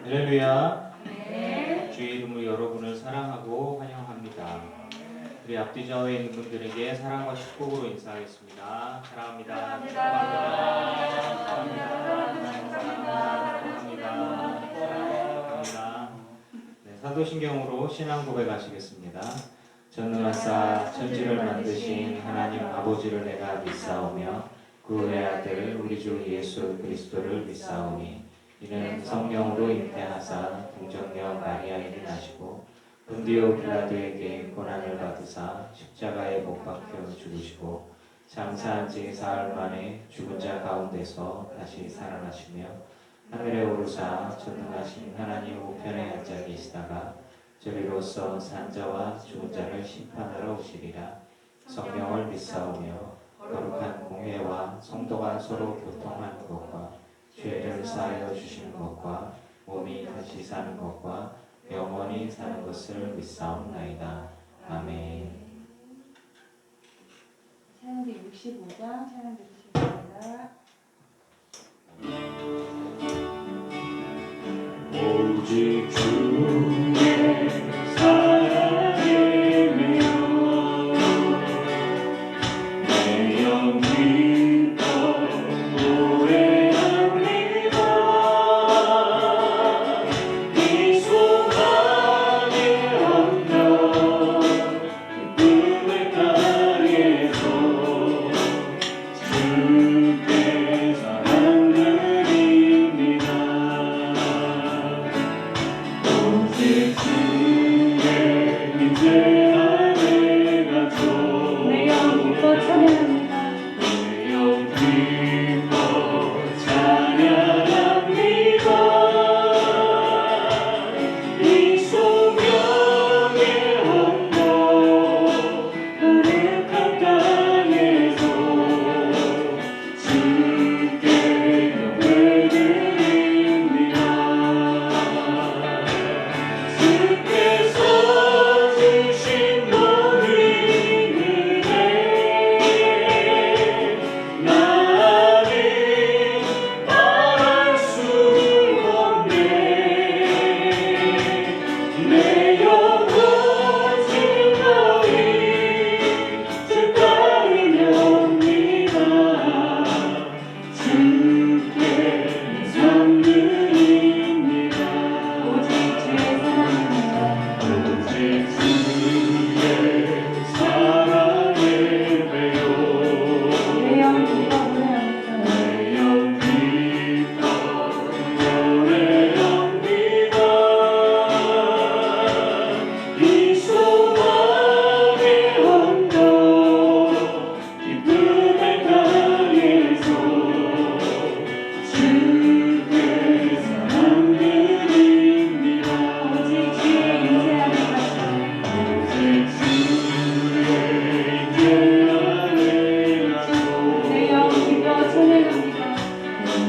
할렐루야. 네. 주의 이름으로 여러분을 사랑하고 환영합니다. 우리 앞뒤 좌우에 있는 분들에게 사랑과 축복으로 인사하겠습니다. 사랑합니다. 축복합니다. 네, 사도신경으로 신앙 고백하시겠습니다. 전능하사 천지를 만드신 하나님 아버지를 내가 믿사오며 그 외 아들 우리 주 예수 그리스도를 믿사오니 이는 성령으로 잉태하사 동정녀 마리아에게 나시고 본디오 빌라도에게 고난을 받으사 십자가에 못 박혀 죽으시고 장사한 지 사흘 만에 죽은 자 가운데서 다시 살아나시며 하늘에 오르사 전능하신 하나님 우편에 앉아 계시다가 저리로서 산자와 죽은 자를 심판하러 오시리라. 성령을 믿사오며 거룩한 공회와 성도가 서로 교통하는 것과 죄를 사하여 주시는 것과 몸이 다시 사는 것과 영원히 사는 것을 믿사옵나이다. 아멘. 찬양대 65장 찬양 들으시겠습니다. 오직 주의 사랑에 매여 내 영 기뻐 노래합니다. 이 소망의 언덕 기쁨의 땅에서 주께 사랑 드립니다. 오직 주의 임재 안에 갇혀 내 영 기뻐 찬양합니다. 내 영 기뻐 찬양합니다. 이 소명의 언덕 거룩한 땅에서 주께 영광드립니다. 주께서 주신 모든 은혜 나를 말할 수 없네. 내 영혼 즐거이 주 따르렵니다. 주께 선 드립니다. 오직 주의 사랑입니다. 오직 주의 사랑에 매여 내 영 기뻐 노래합니다. 내 영 기뻐 노래합니다. 이 소망의 언덕 기쁨의 땅에서 주께 사랑 드립니다. 오직 주의 인재 안에 갇혀 오직 주의 인재 안에 갇혀 내 영 기뻐 찬양합니다.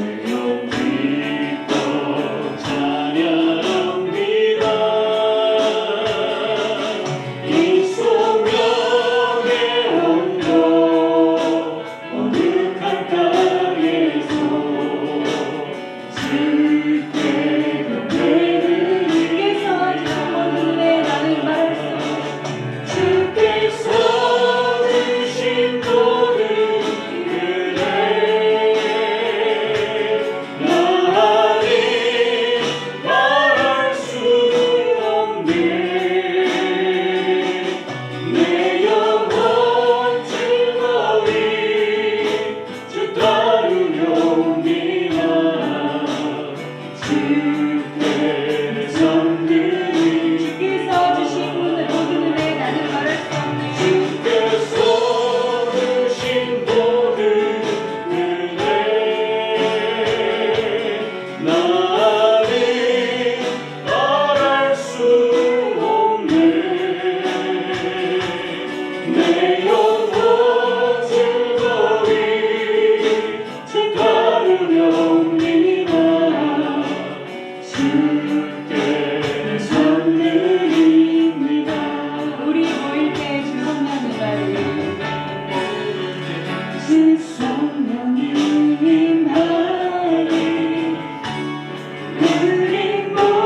내 영 기뻐 찬양합니다. 이 소명의 언덕 거룩한 땅에서 주께 주께서 주신 모든 은혜 나는 말할 수 없네. 주께서 주신 모든 은혜 나를 말할 수 없네. 내 영혼 즐거이 주 따르렵니다. 주께 선 드립니다. 주께서 주신 모든 은혜 나는 말할 수 없네. 주께서 주신 모든 은혜 나를 말할 수 없네. 내 영혼 즐거이 주 따르렵니다. 주께 선 드립니다. 우리 모일 때 주성령이 말이 주 성령이 임하니 우리 모두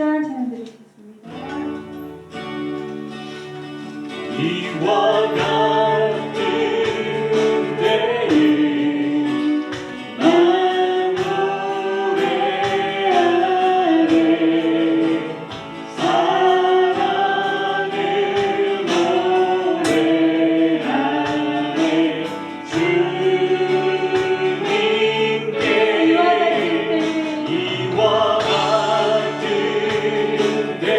시간 찬양 드리겠습니다. 이와 같은 때에 만물의 아래 사랑을 노래하네 주님께 이와 같은 때에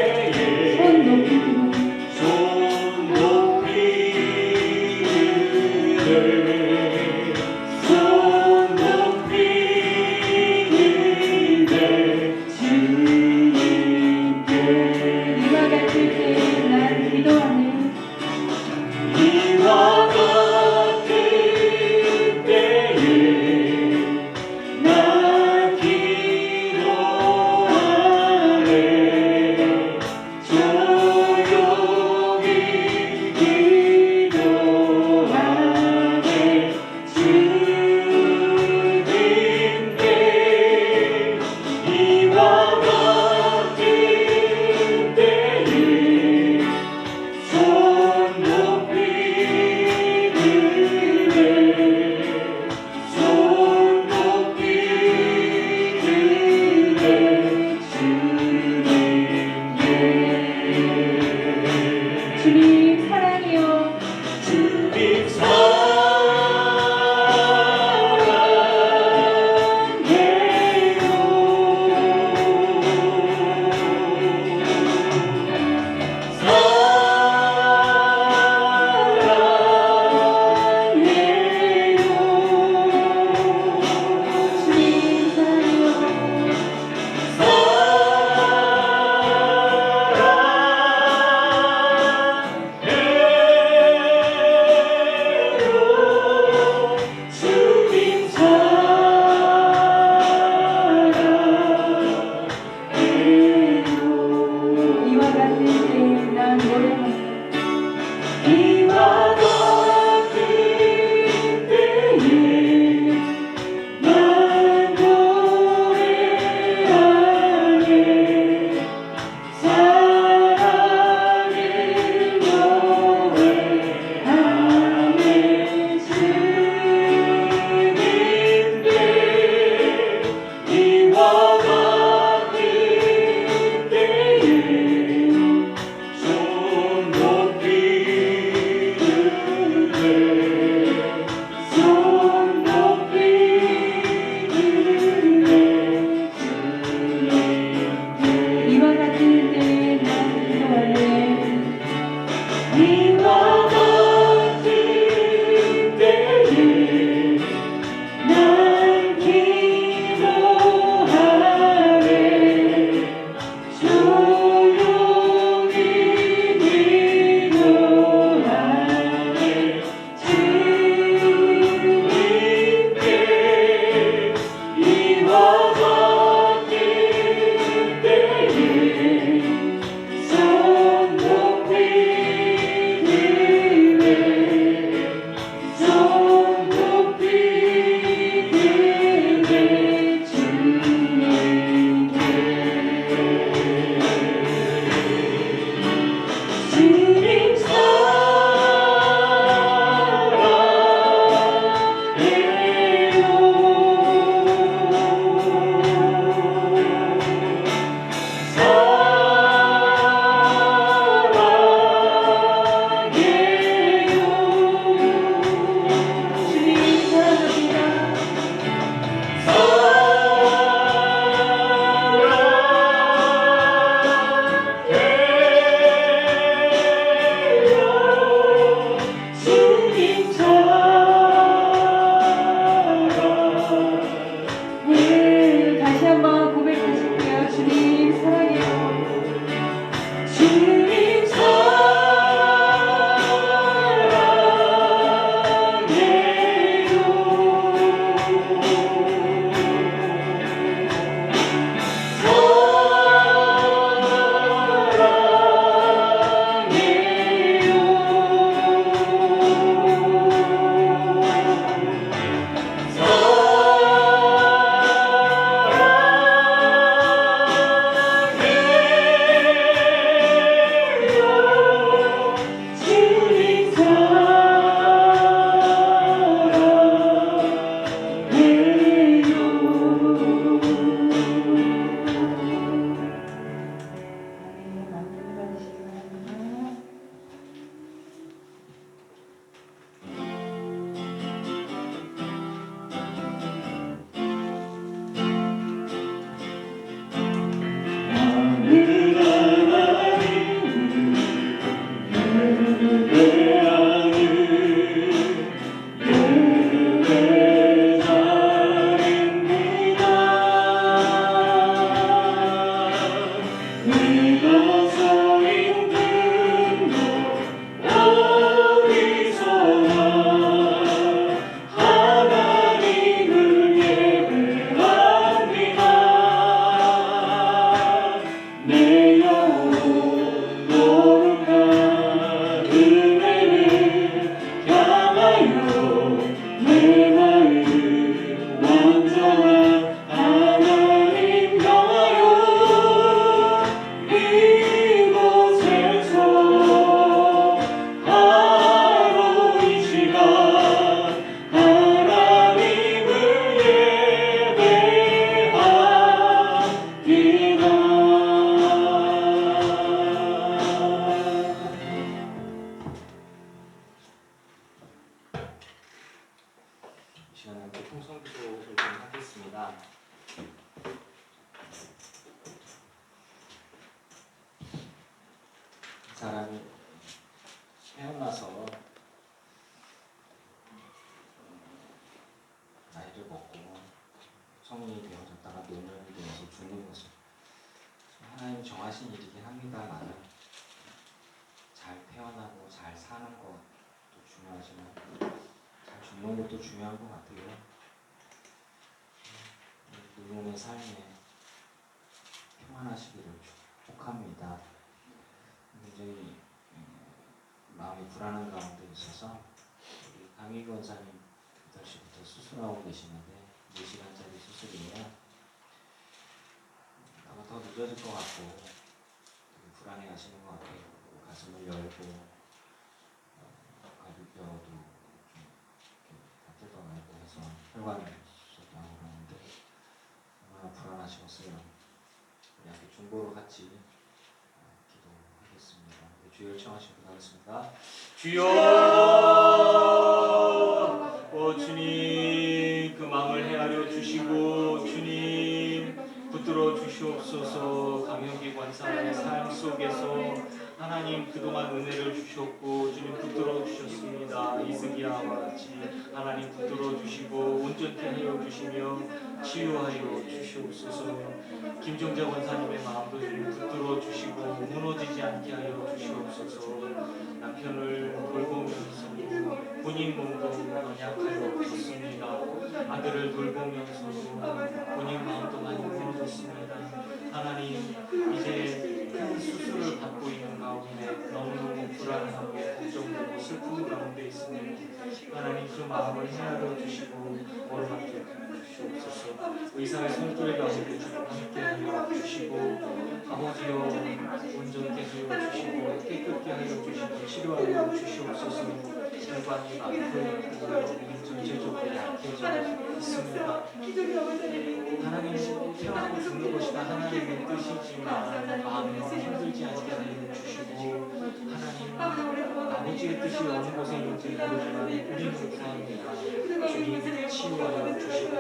사람이 태어나서 나이를 먹고 성인이 되어졌다가 노년이 되어서 죽는 것은 하나님 정하신 일이긴 합니다만 잘 태어나고 잘 사는 것도 중요하지만 잘 죽는 것도 중요한 것 같아요. 노년의 삶에 평안하시기를 축복합니다. 굉장히 마음이 불안한 가운데 있어서 우리 강희 권사님 8시부터 수술하고 계시는데 4시간짜리 수술이에요. 아마 더 늦어질 것 같고 되게 불안해 하시는 것 같아요. 가슴을 열고 가죽뼈도 좀 다 뜯어내고 해서 혈관 수술도 하고 그러는데 얼마나 불안하시겠어요. 우리 함께 중보로 같이 기도하겠습니다. 주여 청하시고 나겠습니다. 주여, 주님 그 마음을 헤아려 주시고 주님 붙들어 주시옵소서. 강혁기 권사의 삶 속에서 하나님 그동안 은혜를 주셨고 주님 붙들어 주셨습니다. 이스기야와 같이 하나님 붙들어 주시고 온전케 하여 주시며 치유하여 주시옵소서. 김종자 권사님의 마음도 주님 붙들어 주시고 무너지지 않게 하여 주시옵소서. 남편을 돌보면서 본인 몸도 연약하였습니다. 아들을 돌보면서도 본인 마음도 많이 무너졌습니다. 하나님 이제 큰 수술을 받고 있는 가운데 너무너무 불안하고 걱정되고 슬픈 가운데 있으니 하나님 그 마음을 헤아려 주시고 어루만져 주시옵소서. 의사의 손길 가운데 주님 함께 하여 주시고 아버지여 온전케 하여 주시고 깨끗게 하여 주시고 치료하여 주시옵소서. 혈관이 막히고 전체적으로 약해져 있습니다. 하나님 태어나고 죽는 것이 다 하나님의 뜻이지만 마음이 힘들지 않게 하여 주시고 하나님 아버지의 뜻이 어느 곳에 있는지 모르지만 우리는 구합니다. 주님 치유하여 주시고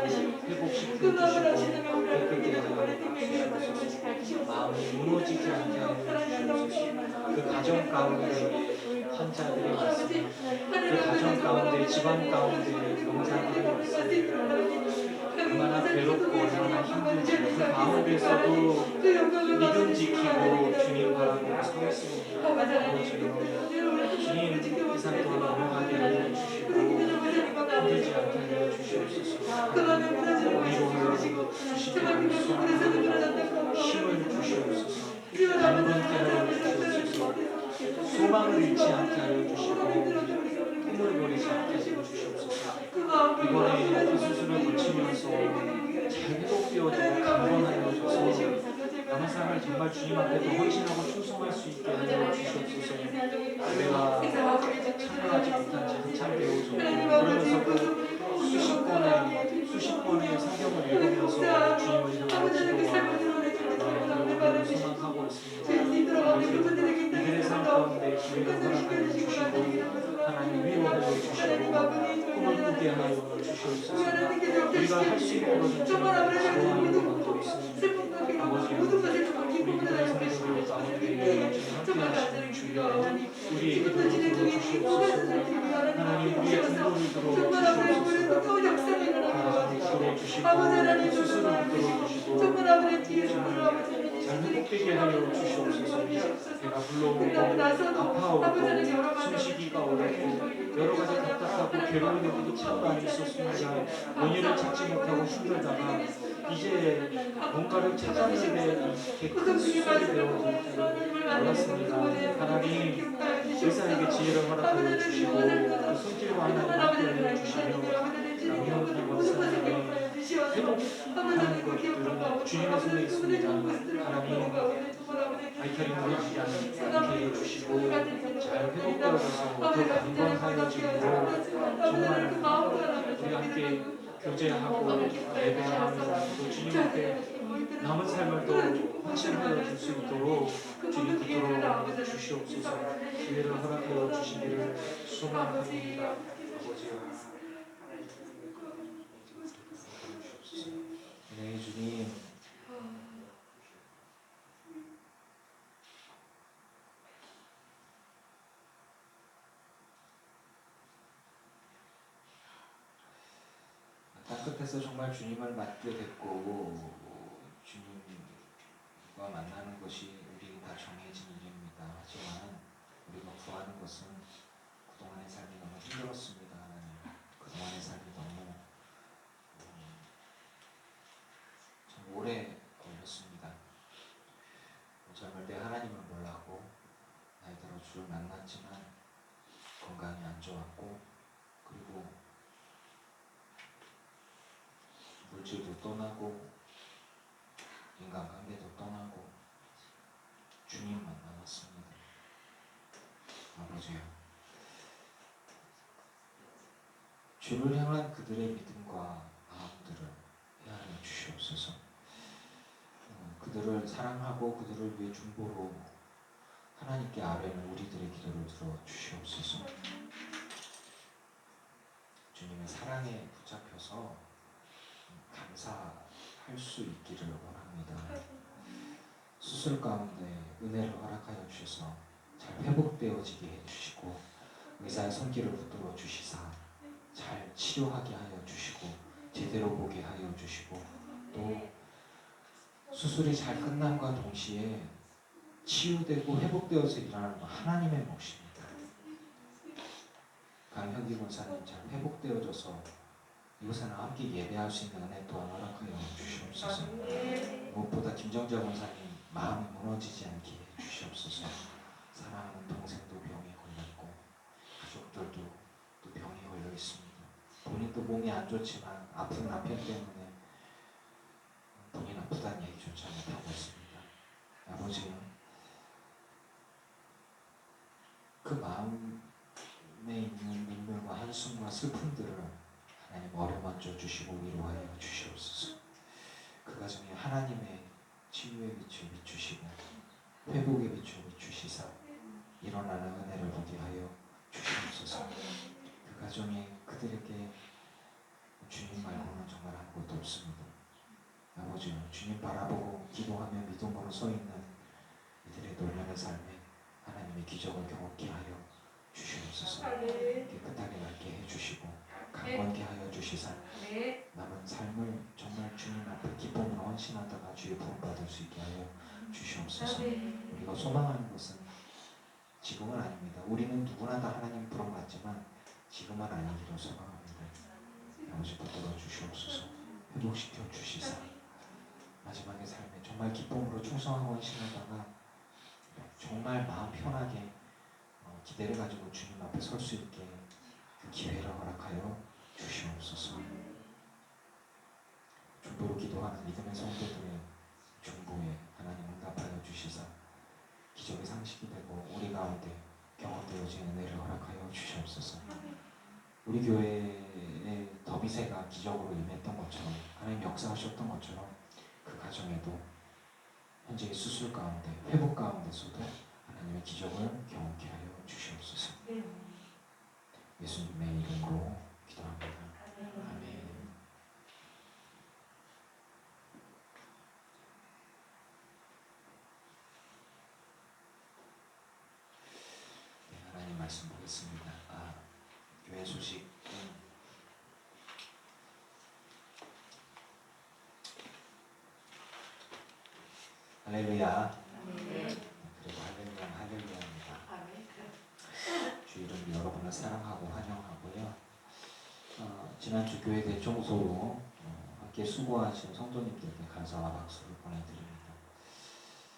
회복시켜 주시고 깨끗게 하여 주시옵소서. 마음이 무너지지 않게 하여 주시옵소서. 그 가정 가운데 환자들이 있습니다. 그 가정 가운데 집안 가운데 병자들이 있습니다. 얼마나 괴롭고 얼마나 힘든지 그 가운데서도 믿음 지키고 주님 바라보고 서 있습니다. 주님 이 삶 동안 넘어가게 하여 주시고 힘들지 않게 하여 주시옵소서. 위로를 주시고 힘을 주시옵소서. 강건케 하여 주시옵소서. 소망을 잃지 않게 하여 주시고 꿈을 버리지 않게 하여 주시옵소서. 이번에 그 수술을 거치면서 잘 회복되어지고 강건하여져서 남은 삶을 정말 주님 앞에 더 헌신하고 충성할 수 있게 하여 주시옵소서. 내가 참여하지 못한 지 한참 되어졌고 그러면서도 수십 번의 성경을 읽으면서 주님을 향하여 기도와 소망하고 있습니다. 이들의 삶 가운데 기회를 허락하여 주시고 하나님 위로하여 주시고 꿈을 꾸게 하여 주시옵소서. 우리가 할 수 있는 것은 정말 기도하는 것밖에 없습니다. 아버지 우리 기도의 성도들 가운데 함께하시는 주여 우리의 기도를 들어주시옵소서. 하나님 우리의 중보를 들어주시옵소서. 들어주시고 수술을 들어주시고 잘 회복되게 하여 주시옵소서. 배가 불러오고 아파오고 숨쉬기가 어렵고 여러 가지 답답하고 괴로운 일들이 참 많이 있었습니다. 원인을 찾지 못하고 힘들다가 이제 뭔가를 찾았는데 이렇게 큰 수술이 되어질 줄 몰랐습니다. 하나님 의사에게 지혜를 허락하여 주시고 그 손길과 하나님 함께하여 주시며 남녀기 원사님의 회복하는 것들은 주님의 손에 있습니다. 하나님 알타리 무너지지 않게 해주시고 잘 회복되어져서 더 강건하여지므로 정말 우리 함께 교제하고 예배하며 또 주님 앞에 남은 삶을 또 헌신하여 줄 수 있도록 주님 붙들어 주시옵소서. 기회를 허락하여 주시기를 소망합니다. 아버지여 네 주님 땅끝에서 정말 주님을 맡게 됐고 주님과 만나는 것이 우리 다 정해진 일입니다. 하지만 우리가 구하는 것은 그동안의 삶이 너무 힘들었습니다. 하나님. 그동안의 삶이 너무 참 오래 걸렸습니다. 젊을 때 하나님을 몰랐고 나이 들어 주를 만났지만 건강이 안 좋았고 그리고 물질도 떠나고 인간관계도 떠나고 주님만 남았습니다. 아버지요, 주를 향한 그들의 믿음과 마음들을 헤아려 주시옵소서. 그들을 사랑하고 그들을 위해 중보로 하나님께 아뢰는 우리들의 기도를 들어 주시옵소서. 주님의 사랑에 붙잡혀서 감사할 수 있기를 원합니다. 수술 가운데 은혜를 허락하여 주셔서 잘 회복되어지게 해주시고 의사의 손길을 붙들어 주시사 잘 치료하게 하여 주시고 제대로 보게 하여 주시고 또 수술이 잘 끝남과 동시에 치유되고 회복되어서 일어나는 건 하나님의 몫입니다. 강혁기 권사님 잘 회복되어져서 이곳에는 함께 예배할 수 있는 은혜 또한 허락하여 주시옵소서. 무엇보다 김정자 권사님 마음이 무너지지 않게 해주시옵소서. 사랑하는 동생도 병에 걸렸고 가족들도 또 병에 걸려 있습니다. 본인도 몸이 안 좋지만 아픈 남편 때문에 본인 아프다는 얘기조차 못하고 있습니다. 아버지, 그 마음에 있는 눈물과 한숨과 슬픔들을 하나님 어루만져 주시고 위로하여 주시옵소서. 그 가정에 하나님의 치유의 빛을 비추시고 회복의 빛을 비추시사 일어나는 은혜를 보게 하여 주시옵소서. 그 가정에 그들에게 주님 말고는 정말 아무것도 없습니다. 아버지, 주님 바라보고 기도하며 믿음으로 서 있는 이들의 놀라는 삶에 하나님의 기적을 경험케 하여 주시옵소서. 깨끗하게 낫게 해주시고 강건케 하여 주시사 남은 삶을 정말 주님 앞에 기쁨으로 헌신하다가 주의 부름받을 수 있게 하여 주시옵소서. 우리가 소망하는 것은 지금은 아닙니다. 우리는 누구나 다 하나님 부름받지만 지금은 아니기를 소망합니다. 아버지 붙들어 주시옵소서. 회복시켜 주시사 마지막의 삶에 정말 기쁨으로 충성하고 헌신하다가 정말 마음 편하게 기대를 가지고 주님 앞에 설 수 있게 그 기회를 허락하여 주시옵소서. 중보로 기도하는 믿음의 성도들의 중보에 하나님 응답하여 주시사 기적의 상식이 되고 우리 가운데 경험되어진 은혜를 허락하여 주시옵소서. 우리 교회의 더비세가 기적으로 임했던 것처럼 하나님 역사하셨던 것처럼 그 가정에도 현재의 수술 가운데 회복 가운데서도 하나님의 기적을 경험케 하여 주시옵소서. 예수님의 이름으로 기도합니다. 아멘. 네, 하나님 말씀 보겠습니다. 교회 소식. 할렐루야. 그리고 할렐루야입니다. 주 이름 여러분을 사랑하고 환영하고요. 지난주 교회 대청소로 함께 수고하신 성도님들께 감사와 박수를 보내드립니다.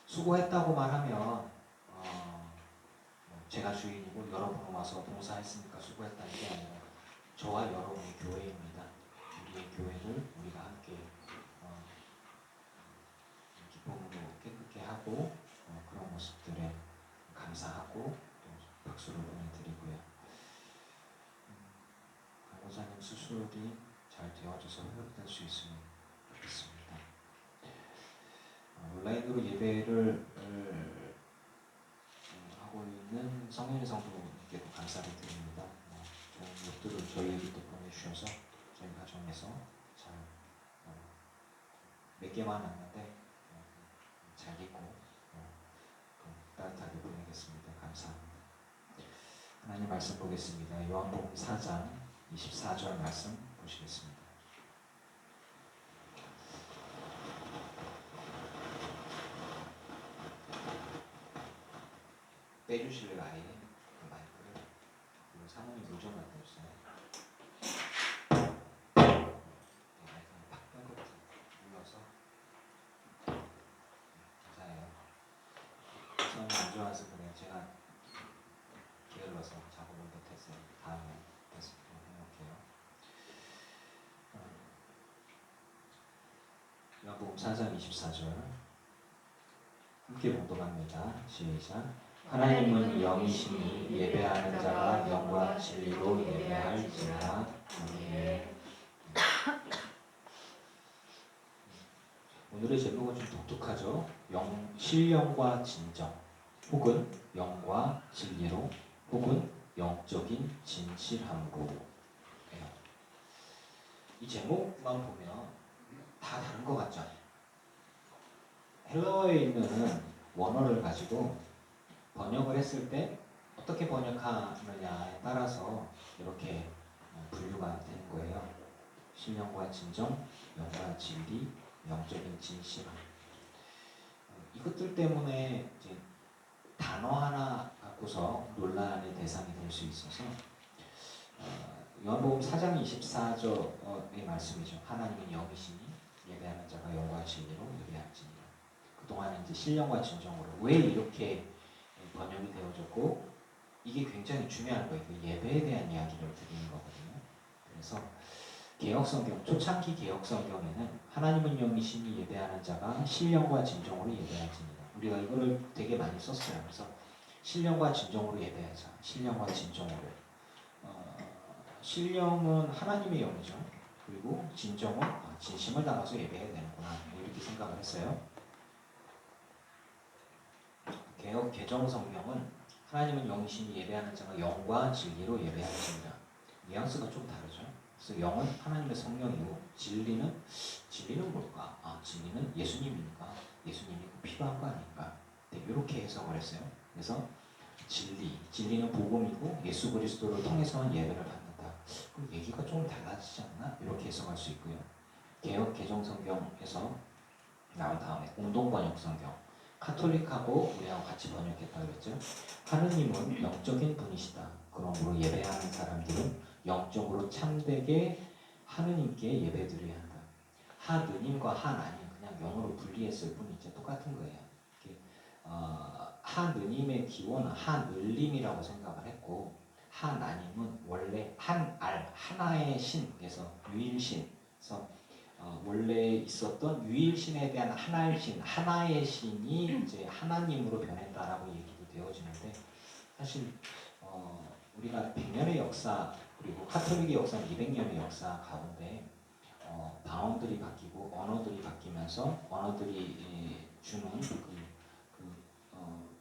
수고했다고 말하면 제가 주인이고 여러분은 와서 봉사했으니까 수고했다는 게 아니라 저와 여러분의 교회입니다. 우리의 교회를 우리가 함께 기쁨으로 깨끗게 하고 그런 모습들에 감사하고 또 박수를 보내드리고요. 간호사님 수술이 잘 되어져서 회복될 수 있으면 좋겠습니다. 온라인으로 예배를 하고 있는 성현이 성도님께도 감사를 드립니다. 좋은 것들을 저희에게도 보내주셔서 저희 가정에서 잘 몇 개만 왔는데 잘 읽고 따뜻하게 보내겠습니다. 감사합니다. 하나님 말씀 보겠습니다. 요한복음 4장 24절 말씀 보시겠습니다. 떼주실래요? 아예 그 마이크를. 그리고 사모님 물좀 갖다 주세요. 네, 마이크는 팍 빼고 눌러서. 감사해요. 사모님 안 좋아서 그래요. 제가 게을러서 작업을 못했어요. 다음에 계속 좀 해놓을게요. 요한복음 4장 24절 함께 봉독합니다. 시작. 하나님은 영이시니 예배하는 자가 영과 진리로 예배할지니라. 아멘. 오늘의 제목은 좀 독특하죠. 신령과 진정, 혹은 영과 진리로, 혹은 영적인 진실함으로. 이 제목만 보면 다 다른 것 같죠? 헬러어에 있는 원어를 가지고 번역을 했을 때 어떻게 번역하느냐에 따라서 이렇게 분류가 되는 거예요. 신령과 진정, 영과 진리, 영적인 진실함. 이것들 때문에 이제 단어 하나 갖고서 논란의 대상이 될 수 있어서 요한복음 4장 24절의 말씀이죠. 하나님은 영이시니 예배하는 자가 영과 진리로 예배할지니라. 그동안에 이제 신령과 진정으로 왜 이렇게 번역이 되어졌고, 이게 굉장히 중요한 거예요. 그 예배에 대한 이야기를 드리는 거거든요. 그래서 개혁성경, 초창기 개혁성경에는 하나님은 영이시니 예배하는 자가 신령과 진정으로 예배할지니라. 우리가 이거를 되게 많이 썼어요. 그래서 신령과 진정으로 예배하자. 신령과 진정으로. 신령은 하나님의 영이죠. 그리고 진정은 진심을 담아서 예배해야 되는구나. 이렇게 생각을 했어요. 개혁 개정 성경은 하나님은 영이시니 예배하는 자가 영과 진리로 예배할지니라. 뉘앙스가 좀 다르죠. 그래서 영은 하나님의 성령이고 진리는 뭘까? 진리는 예수님이니까 예수님이 필요한 거 아닐까? 네, 이렇게 해석을 했어요. 그래서 진리는 복음이고 예수 그리스도를 통해서만 예배를 받는다. 그럼 얘기가 좀 달라지지 않나? 이렇게 해석할 수 있고요. 개혁 개정 성경에서 나온 다음에 공동 번역 성경, 카톨릭하고 우리하고 같이 번역했다 그랬죠. 하느님은 영적인 분이시다. 그러므로 예배하는 사람들은 영적으로 참되게 하느님께 예배드려야 한다. 하느님과 하나님 그냥 영어로 분리했을 뿐이지 똑같은 거예요. 하느님의 기원은 하늘림이라고 생각을 했고, 하나님은 원래 하나의 신, 그래서 유일신, 그래서 원래 있었던 유일신에 대한 하나의 신이 이제 하나님으로 변했다라고 얘기도 되어지는데, 사실 우리가 100년의 역사, 그리고 카톨릭의 역사는 200년의 역사 가운데 방언들이 바뀌고 언어들이 바뀌면서 언어들이 주는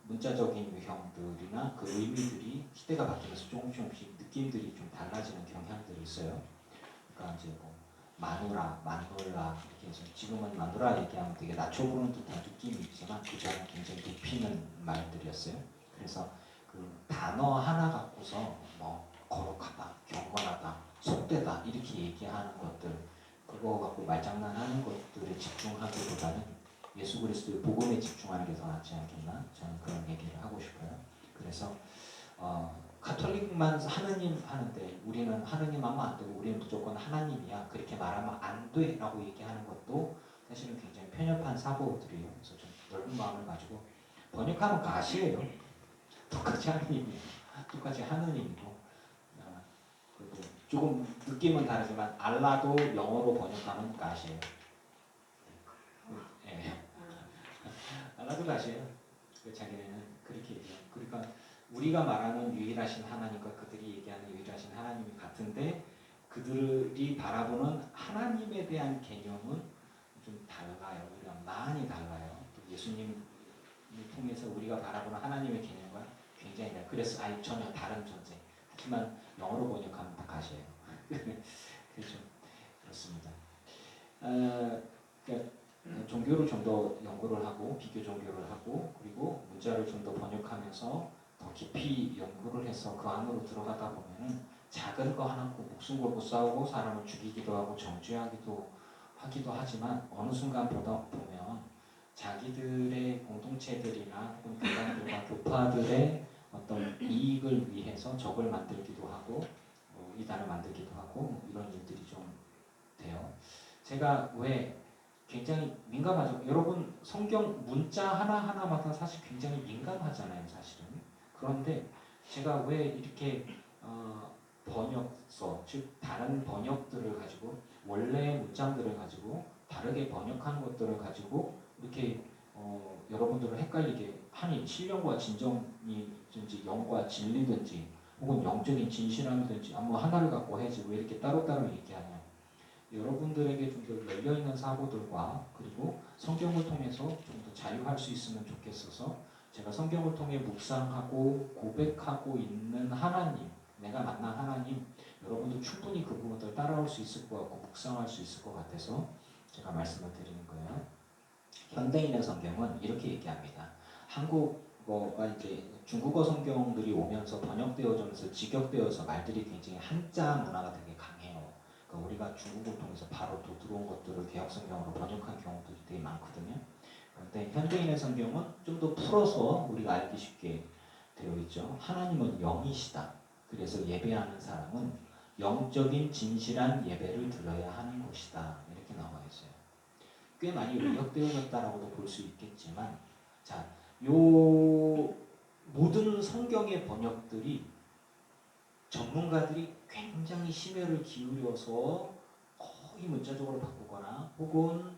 문자적인 유형들이나 그 의미들이 시대가 바뀌면서 조금씩 느낌들이 좀 달라지는 경향들이 있어요. 그러니까 이제 마누라 이렇게 해서 지금은 마누라 얘기하면 되게 낮춰보는 듯한 느낌이 있지만 그 전에 굉장히 높이는 말들이었어요. 그래서 그 단어 하나 갖고서 거룩하다, 경건하다, 속되다 이렇게 얘기하는 것들, 그거 갖고 말장난하는 것들에 집중하기보다는 예수 그리스도의 복음에 집중하는 게 더 낫지 않겠나? 저는 그런 얘기를 하고 싶어요. 그래서 카톨릭만 하느님 하는데 우리는 하느님 하면 안 되고 우리는 무조건 하나님이야, 그렇게 말하면 안 돼 라고 얘기하는 것도 사실은 굉장히 편협한 사고들이에요. 그래서 좀 넓은 마음을 가지고 번역하면 가시예요. 똑같이 하느님이에요. 똑같이 하느님이고, 그리고 조금 느낌은 다르지만 알라도 영어로 번역하면 가시예요. 알라도 가시예요. 자기네는 그렇게 얘기해요. 그러니까 우리가 말하는 유일하신 하나님과 그들이 얘기하는 유일하신 하나님이 같은데 그들이 바라보는 하나님에 대한 개념은 좀 달라요. 우리가 많이 달라요. 또 예수님을 통해서 우리가 바라보는 하나님의 개념과 굉장히 달라요. 그래서 전혀 다른 존재. 하지만 영어로 번역하면 다 가시예요. 그렇죠. 그렇습니다. 그러니까 종교를 좀 더 연구를 하고 비교 종교를 하고 그리고 문자를 좀 더 번역하면서 더 깊이 연구를 해서 그 안으로 들어가다 보면은 작은 거 하나 목숨 걸고 싸우고 사람을 죽이기도 하고 정죄하기도 하지만 어느 순간 보다 보면 자기들의 공동체들이나 혹은 교단들과 교파들의 이익을 위해서 적을 만들기도 하고 이단을 만들기도 하고 이런 일들이 좀 돼요. 제가 왜 굉장히 민감하죠. 여러분 성경 문자 하나하나마다 사실 굉장히 민감하잖아요. 사실은. 그런데 제가 왜 이렇게 번역서, 즉 다른 번역들을 가지고 원래 문장들을 가지고 다르게 번역하는 것들을 가지고 이렇게 여러분들을 헷갈리게 하니 신령과 진정이든지 영과 진리든지 혹은 영적인 진실함이든지 뭐 하나를 갖고 해야지 왜 이렇게 따로따로 얘기하냐. 여러분들에게 좀 더 열려있는 사고들과 그리고 성경을 통해서 좀 더 자유할 수 있으면 좋겠어서 제가 성경을 통해 묵상하고 고백하고 있는 하나님, 내가 만난 하나님, 여러분도 충분히 그 부분들 따라올 수 있을 것 같고 묵상할 수 있을 것 같아서 제가 말씀을 드리는 거예요. 현대인의 성경은 이렇게 얘기합니다. 한국어가 이제 중국어 성경들이 오면서 번역되어져서 직역되어서 말들이 굉장히 한자 문화가 되게 강해요. 그러니까 우리가 중국어를 통해서 바로 또 들어온 것들을 개혁 성경으로 번역한 경우들이 되게 많거든요. 그런데 현대인의 성경은 좀 더 풀어서 우리가 알기 쉽게 되어 있죠. 하나님은 영이시다. 그래서 예배하는 사람은 영적인 진실한 예배를 드려야 하는 것이다. 이렇게 나와 있어요. 꽤 많이 의역되어졌다라고도 볼 수 있겠지만, 자, 요 모든 성경의 번역들이 전문가들이 굉장히 심혈을 기울여서 거의 문자적으로 바꾸거나 혹은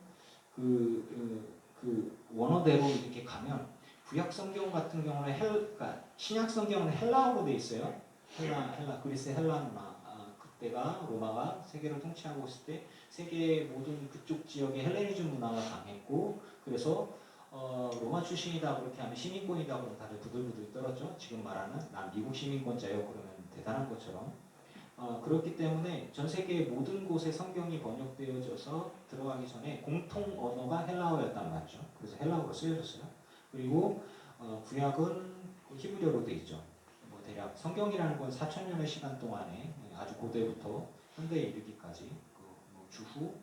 그 원어대로 이렇게 가면 구약 성경 같은 경우는 그러니까 신약 성경은 헬라어로 돼 있어요. 헬라 그리스 헬라 문화. 그때가 로마가 세계를 통치하고 있을 때 세계의 모든 그쪽 지역에 헬레니즘 문화가 강했고 그래서 로마 출신이다 그렇게 하면 시민권이다 그러면 다들 부들부들 떨었죠. 지금 말하는 난 미국 시민권자요 그러면 대단한 것처럼. 그렇기 때문에 전 세계의 모든 곳에 성경이 번역되어져서 들어가기 전에 공통 언어가 헬라어였단 말이죠. 그래서 헬라어로 쓰여졌어요. 그리고 구약은 히브리어로 돼 있죠. 뭐 대략 성경이라는 건 4,000년의 시간 동안에 아주 고대부터 현대에 이르기까지 뭐 주후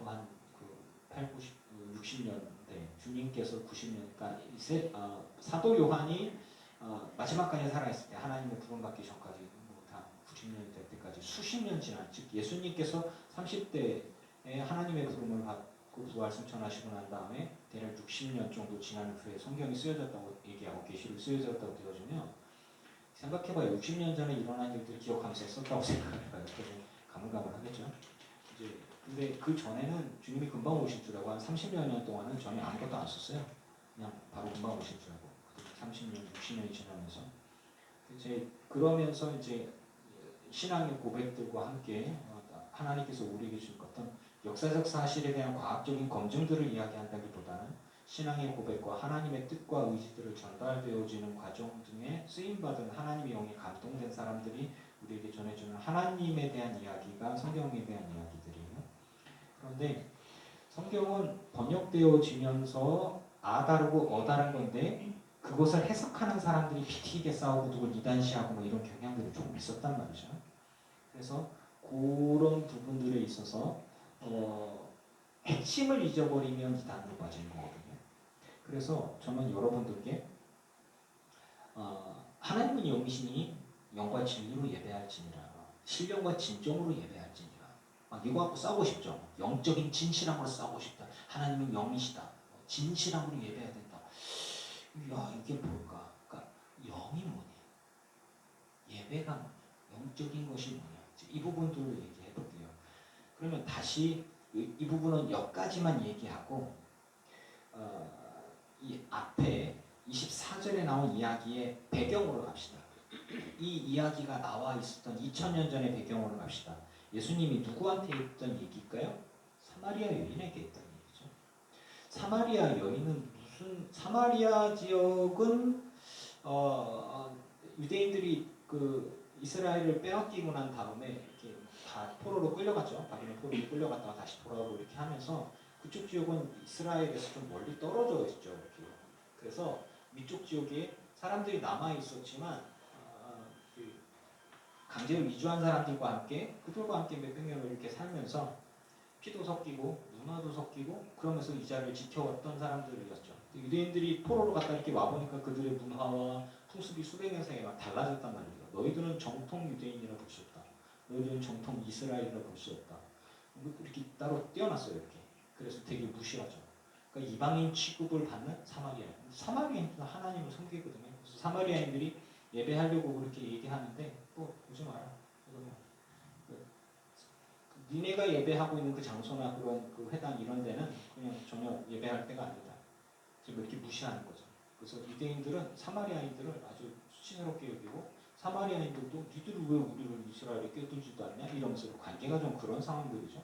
한그 8, 90, 60년대 주님께서 90년 사도 요한이 마지막까지 살아있을 때 하나님의 부름 받기 전까지 다 90년이 될 때까지 수십 년 지난 즉 예수님께서 30대에 하나님의 부름을 받고 부활 승천하시고 난 다음에 대략 60년 정도 지난 후에 성경이 쓰여졌다고 얘기하고 계시록 쓰여졌다고 되어지면 생각해봐요. 60년 전에 일어난 일들 기억하면서 썼다고 생각해봐요. 가물가물하겠죠. 이제 근데 그 전에는 주님이 금방 오실 줄 알고 한 30여 년 동안은 전혀 아무것도 안 썼어요. 그냥 바로 금방 오실 줄 알고 30년, 60년이 지나면서 이제 그러면서 이제 신앙의 고백들과 함께 하나님께서 우리에게 준 어떤 역사적 사실에 대한 과학적인 검증들을 이야기한다기보다는 신앙의 고백과 하나님의 뜻과 의지들을 전달되어지는 과정 등에 쓰임받은 하나님의 영에 감동된 사람들이 우리에게 전해주는 하나님에 대한 이야기가 성경에 대한 이야기들이에요. 그런데 성경은 번역되어지면서 다르고 다른 건데 그것을 해석하는 사람들이 피튀게 싸우고 누굴 이단시하고 뭐 이런 경향들이 조금 있었단 말이죠. 그래서 그런 부분들에 있어서 핵심을 잊어버리면 이단으로 빠지는 거거든요. 그래서 저는 여러분들께 하나님은 영이시니 영과 진리로 예배할지니라 신령과 진정으로 예배할지니라 이거 갖고 싸우고 싶죠. 영적인 진실함으로 싸우고 싶다. 하나님은 영이시다. 진실함으로 예배해야 된다. 야 이게 뭘까? 그러니까 영이 뭐냐? 예배가 뭐냐? 영적인 것이 뭐냐? 이 부분들을 얘기해 볼게요. 그러면 다시 이 부분은 여기까지만 얘기하고 이 앞에 24절에 나온 이야기의 배경으로 갑시다. 이 이야기가 나와 있었던 2000년 전의 배경으로 갑시다. 예수님이 누구한테 했던 얘기일까요? 사마리아 여인에게 했던 얘기죠. 사마리아 여인은 사마리아 지역은 유대인들이 그 이스라엘을 빼앗기고 난 다음에 이렇게 다 포로로 끌려갔죠. 바빌론 포로로 끌려갔다가 다시 돌아오고 이렇게 하면서 그쪽 지역은 이스라엘에서 좀 멀리 떨어져 있죠. 이렇게. 그래서 위쪽 지역에 사람들이 남아 있었지만 그 강제로 이주한 사람들과 함께 그들과 함께 몇백 년을 이렇게 살면서 피도 섞이고 문화도 섞이고 그러면서 이 자리를 지켜왔던 사람들이었죠. 유대인들이 포로로 갔다 이렇게 와 보니까 그들의 문화와 풍습이 수백 년 사이에 막 달라졌단 말이죠. 너희들은 정통 유대인이라 볼 수 없다. 너희들은 정통 이스라엘이라 볼 수 없다. 이렇게 따로 떼어놨어요. 이렇게. 그래서 되게 무시하죠. 그러니까 이방인 취급을 받는 사마리아인. 사마리아인도 하나님을 섬기거든요. 그래서 사마리아인들이 예배하려고 그렇게 얘기하는데 보지 마라. 니네가 예배하고 있는 그 장소나 그런 그 회당 이런 데는 그냥 전혀 예배할 때가 아니다. 지금 이렇게 무시하는 거죠. 그래서 유대인들은 사마리아인들을 아주 수치스럽게 여기고 사마리아인들도 니들이 왜 우리를 이스라엘에 껴들지도 않냐 이러면서 관계가 좀 그런 상황들이죠.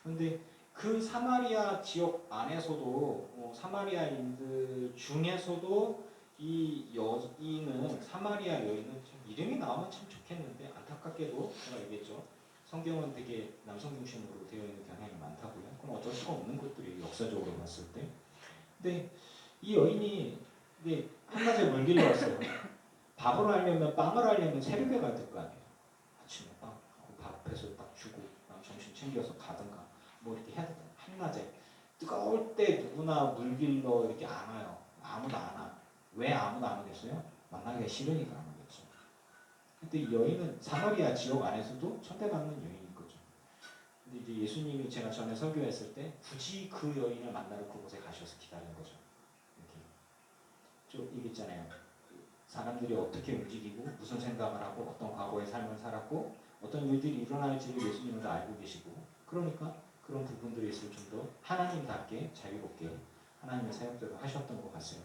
그런데 그 사마리아 지역 안에서도 사마리아인들 중에서도 이 여인은 사마리아 여인은 참 이름이 나오면 참 좋겠는데 안타깝게도 제가 얘기했죠. 성경은 되게 남성 중심으로 되어 있는 경향이 많다고요. 그럼 어쩔 수가 없는 것들이 역사적으로 봤을 때. 근데 이 여인이 이제 한낮에 물길로 왔어요. 밥을 하려면 빵을 하려면 새벽에 가야 될 거 아니에요. 아침에 밥 앞에서 딱 주고 점심 챙겨서 가든가 뭐 이렇게 해야 되잖아요. 한낮에 뜨거울 때 누구나 물길로 이렇게 안 와요. 아무도 안 와. 왜 아무도 안 오겠어요? 만나기가 싫으니까 안 오겠죠. 근데 이 여인은 사마리아 지역 안에서도 천대받는 여인인 거죠. 근데 이제 예수님이 제가 전에 설교했을 때 굳이 그 여인을 만나러 그곳에 가셔서 기다린 거죠. 이렇게 좀 얘기했잖아요. 사람들이 어떻게 움직이고 무슨 생각을 하고 어떤 과거의 삶을 살았고 어떤 일들이 일어날지를 예수님은 다 알고 계시고 그러니까 그런 부분들에 있어 좀 더 하나님답게 자유롭게 하나님의 사역대로 하셨던 것 같아요.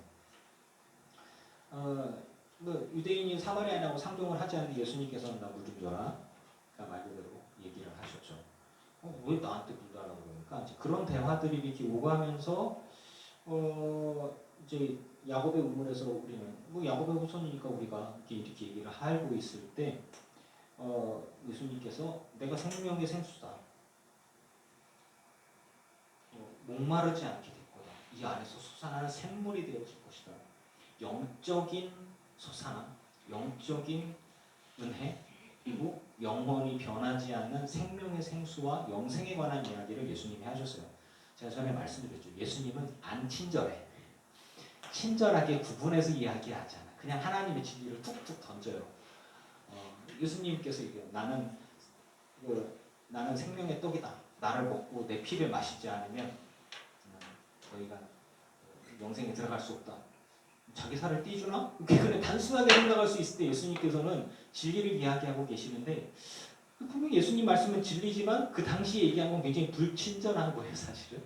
유대인이 사마리아인하고 상종을 하지 않는 예수님께서는 나 물 좀 줘라. 그러니까 말 그대로 얘기를 하셨죠. 왜 나한테 물 달라고 그러니까 이제 그런 대화들이 이렇게 오가면서 이제 야곱의 우물에서 우리는 야곱의 후손이니까 우리가 이렇게 얘기를 하고 있을 때 예수님께서 내가 생명의 생수다. 목마르지 않게 될 거다. 이 안에서 솟아나는 샘물이 되어질 것이다. 영적인 솟아남, 영적인 은혜, 그리고 영원히 변하지 않는 생명의 생수와 영생에 관한 이야기를 예수님이 하셨어요. 제가 전에 말씀드렸죠. 예수님은 안 친절해. 친절하게 구분해서 이야기하지 않아. 그냥 하나님의 진리를 툭툭 던져요. 예수님께서 얘기해요. 나는 생명의 떡이다. 나를 먹고 내 피를 마시지 않으면 너희가 영생에 들어갈 수 없다. 자기 살을 띄주나? 그냥 단순하게 생각할 수 있을 때 예수님께서는 진리를 이야기하고 계시는데 분명 예수님 말씀은 진리지만 그 당시에 얘기한 건 굉장히 불친절한 거예요, 사실은.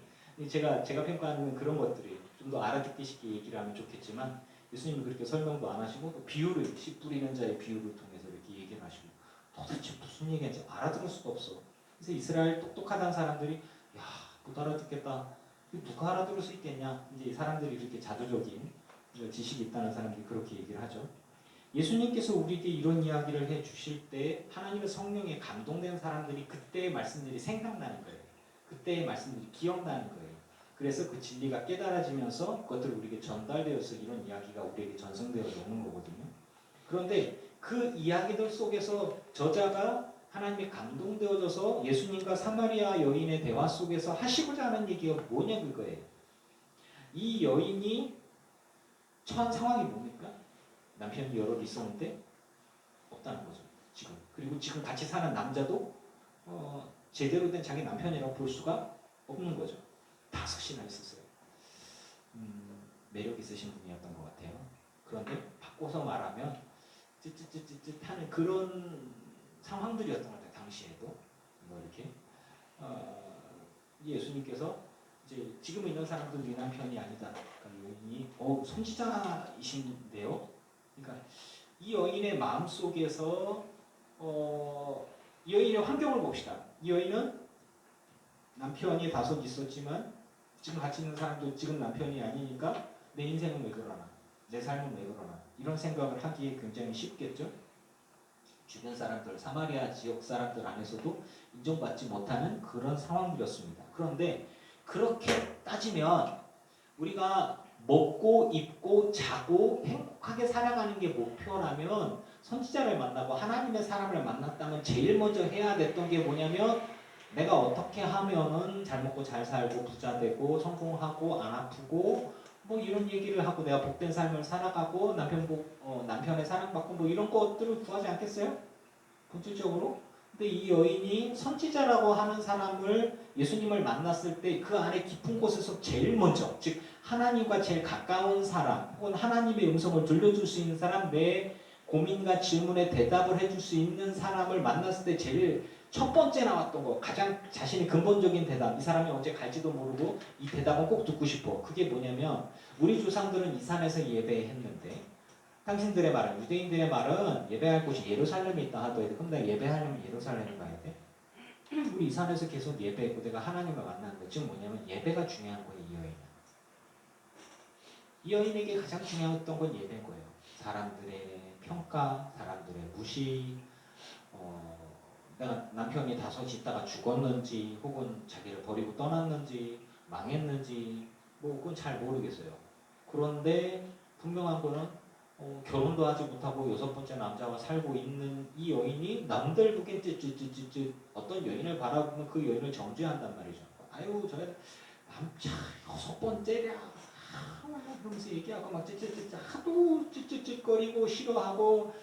제가 평가하는 그런 것들이 좀 더 알아듣기 쉽게 얘기를 하면 좋겠지만 예수님은 그렇게 설명도 안 하시고 또 비유를 씨 뿌리는 자의 비유를 통해서 이렇게 얘기를 하시고 도대체 무슨 얘기인지 알아들을 수가 없어. 그래서 이스라엘 똑똑하다는 사람들이 못 알아듣겠다. 누가 알아들을 수 있겠냐? 이제 사람들이 이렇게 자조적인 지식이 있다는 사람들이 그렇게 얘기를 하죠. 예수님께서 우리에게 이런 이야기를 해 주실 때 하나님의 성령에 감동된 사람들이 그때의 말씀들이 생각나는 거예요. 그때의 말씀들이 기억나는 거예요. 그래서 그 진리가 깨달아지면서 그것들이 우리에게 전달되어서 이런 이야기가 우리에게 전승되어 오는 거거든요. 그런데 그 이야기들 속에서 저자가 하나님의 감동되어져서 예수님과 사마리아 여인의 대화 속에서 하시고자 하는 얘기가 뭐냐 그거예요. 이 여인이 처한 상황이 뭡니까? 남편이 여럿 있었는데 없다는 거죠. 지금. 그리고 지금 같이 사는 남자도 제대로 된 자기 남편이라고 볼 수가 없는 거죠. 5이나 있었어요. 매력 있으신 분이었던 것 같아요. 그런데 바꿔서 말하면 찌찌찌찌 하는 그런 상황들이었던 것 같아요. 당시에도 이렇게 예수님께서 이제 지금 있는 사람들 네 남편이 아니다. 그러니까 여인이 선지자이신데요. 그러니까 이 여인의 마음 속에서 이 여인의 환경을 봅시다. 이 여인은 남편이 5 있었지만 지금 같이 있는 사람도 지금 남편이 아니니까 내 인생은 왜 그러나, 내 삶은 왜 그러나 이런 생각을 하기에 굉장히 쉽겠죠. 주변 사람들, 사마리아 지역 사람들 안에서도 인정받지 못하는 그런 상황이었습니다. 그런데 그렇게 따지면 우리가 먹고 입고 자고 행복하게 살아가는 게 목표라면 선지자를 만나고 하나님의 사람을 만났다면 제일 먼저 해야 됐던 게 뭐냐면 내가 어떻게 하면은 잘 먹고 잘 살고 부자 되고 성공하고 안 아프고 뭐 이런 얘기를 하고 내가 복된 삶을 살아가고 남편의 사랑받고 뭐 이런 것들을 구하지 않겠어요? 본질적으로. 근데 이 여인이 선지자라고 하는 사람을 예수님을 만났을 때 그 안에 깊은 곳에서 제일 먼저, 즉 하나님과 제일 가까운 사람 혹은 하나님의 음성을 들려줄 수 있는 사람, 내 고민과 질문에 대답을 해줄 수 있는 사람을 만났을 때 제일 첫 번째 나왔던 거, 가장 자신의 근본적인 대답, 이 사람이 언제 갈지도 모르고 이 대답은 꼭 듣고 싶어. 그게 뭐냐면 우리 조상들은 이 산에서 예배했는데 당신들의 말은, 유대인들의 말은 예배할 곳이 예루살렘에 있다 하더라도 그럼 내가 예배하려면 예루살렘에 가야 돼? 우리 이 산에서 계속 예배했고 내가 하나님을 만나는 거. 즉 뭐냐면 예배가 중요한 거예요. 이 여인은. 이 여인에게 가장 중요했던 건 예배인 거예요. 사람들의 평가, 사람들의 무시, 내가 남편이 다섯 있다가 죽었는지 혹은 자기를 버리고 떠났는지 망했는지 뭐 그건 잘 모르겠어요. 그런데 분명한 거는 결혼도 하지 못하고 여섯 번째 남자와 살고 있는 이 여인이 남들 보기엔 찌찌찌찌 어떤 여인을 바라보면 그 여인을 정죄한단 말이죠. 아유 저 남자 여섯 번째냐 그러면서 얘기하고 막 찌찌찌찌 하도 찌찌찌거리고 싫어하고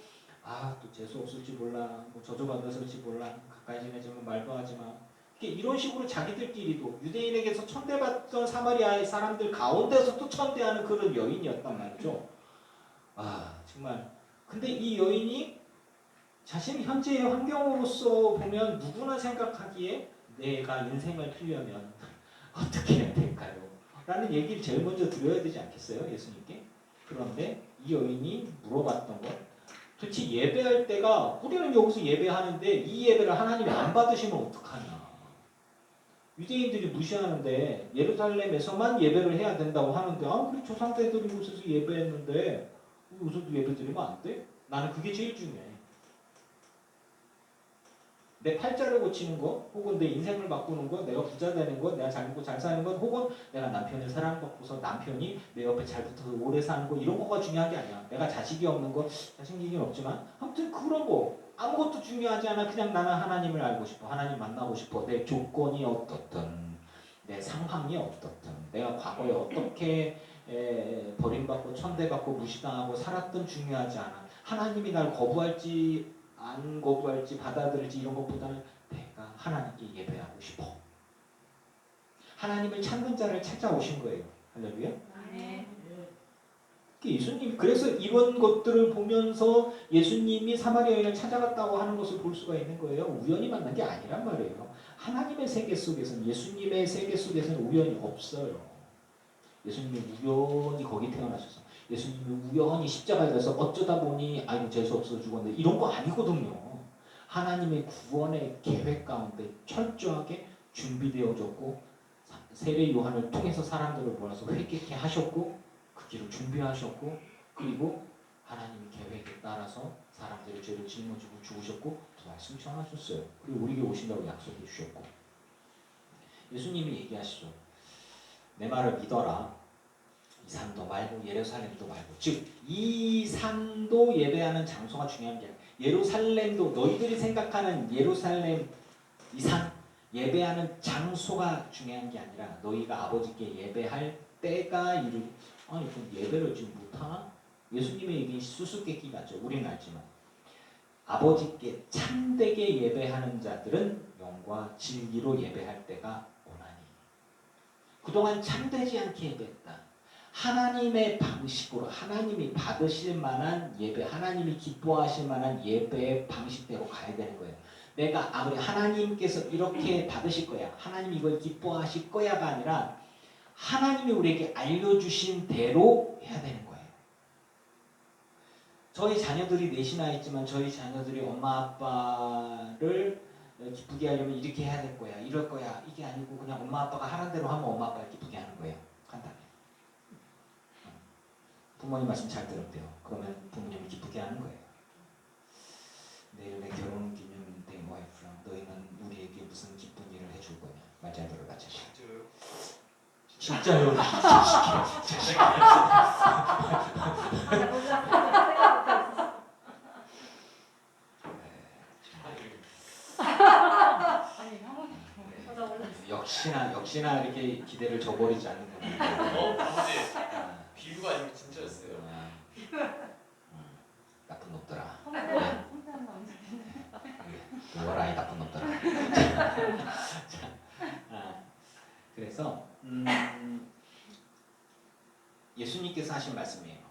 또 재수 없을지 몰라 뭐 저주받았을지 몰라 가까이 지내지만 말도 하지마 이런 식으로 자기들끼리도 유대인에게서 천대받던 사마리아의 사람들 가운데서도 천대하는 그런 여인이었단 말이죠. 정말 근데 이 여인이 자신 현재의 환경으로서 보면 누구나 생각하기에 내가 인생을 풀려면 어떻게 해야 될까요? 라는 얘기를 제일 먼저 드려야 되지 않겠어요? 예수님께. 그런데 이 여인이 물어봤던 것 도대체 예배할 때가 우리는 여기서 예배하는데 이 예배를 하나님이 안 받으시면 어떡하냐. 유대인들이 무시하는데 예루살렘에서만 예배를 해야 된다고 하는데 우리 조상들이 곳에서 예배했는데 여기서도 예배 드리면 안 돼? 나는 그게 제일 중요해. 내 팔자를 고치는 거, 혹은 내 인생을 바꾸는 거, 내가 부자 되는 거, 내가 잘 먹고 잘 사는 것, 혹은 내가 남편의 사랑받고서 남편이 내 옆에 잘 붙어서 오래 사는 거, 이런 거가 중요한 게 아니야. 내가 자식이 없는 거, 자식이긴 없지만 아무튼 그런 거 아무것도 중요하지 않아. 그냥 나는 하나님을 알고 싶어. 하나님 만나고 싶어. 내 조건이 어떻든 내 상황이 어떻든 내가 과거에 어떻게 버림받고 천대받고 무시당하고 살았든 중요하지 않아. 하나님이 날 거부할지 안 거부할지 받아들일지 이런 것보다는 내가 하나님께 예배하고 싶어. 하나님을 찾는 자를 찾아오신 거예요. 할렐루야. 네. 예수님 그래서 이런 것들을 보면서 예수님이 사마리아 여인을 찾아갔다고 하는 것을 볼 수가 있는 거예요. 우연히 만난 게 아니란 말이에요. 하나님의 세계 속에서는 예수님의 세계 속에서는 우연이 없어요. 예수님이 우연히 거기 태어나셔서 예수님이 우연히 십자가에 가서 어쩌다 보니 아이고 재수없어 죽었는데 이런 거 아니거든요. 하나님의 구원의 계획 가운데 철저하게 준비되어졌고 세례 요한을 통해서 사람들을 몰아서 회개케 하셨고 그 길을 준비하셨고 그리고 하나님의 계획에 따라서 사람들의 죄를 짊어지고 죽으셨고 부활 승천하셨어요. 그리고 우리에게 오신다고 약속해 주셨고 예수님이 얘기하시죠. 내 말을 믿어라. 이 산도 말고 예루살렘도 말고 즉 이 산도 예배하는 장소가 중요한 게 아니라 예루살렘도 너희들이 생각하는 예루살렘 이 산 예배하는 장소가 중요한 게 아니라 너희가 아버지께 예배할 때가 이르 그럼 예배를 지금 못하나? 예수님의 얘기 수수께끼 같죠. 우리는 알지만 아버지께 참되게 예배하는 자들은 영과 진리로 예배할 때가 오나니 그동안 참되지 않게 예배했다. 하나님의 방식으로 하나님이 받으실 만한 예배, 하나님이 기뻐하실 만한 예배의 방식대로 가야 되는 거예요. 내가 아무리 하나님께서 이렇게 받으실 거야, 하나님이 이걸 기뻐하실 거야가 아니라 하나님이 우리에게 알려주신 대로 해야 되는 거예요. 저희 자녀들이 넷이나 있지만 저희 자녀들이 엄마 아빠를 기쁘게 하려면 이렇게 해야 될 거야, 이럴 거야, 이게 아니고 그냥 엄마 아빠가 하는 대로 하면 엄마 아빠를 기쁘게 하는 거예요. 간단해. 부모님 말씀 잘 들었대요. 그러면 부모님을 기쁘게 하는 거예요. 내일의 결혼기념 때 와이프랑 너희는 우리에게 무슨 기쁜 일을 해줄 거냐. 말 잘 들어 같이. 진짜요? 역시나 이렇게 기대를 저버리지 않는 겁니다. 비유가 아니고 진짜였어요. 나쁜 놈들아. 홍삼 왕자. 그거라이 나쁜 놈들아. 그래서 예수님께서 하신 말씀이에요.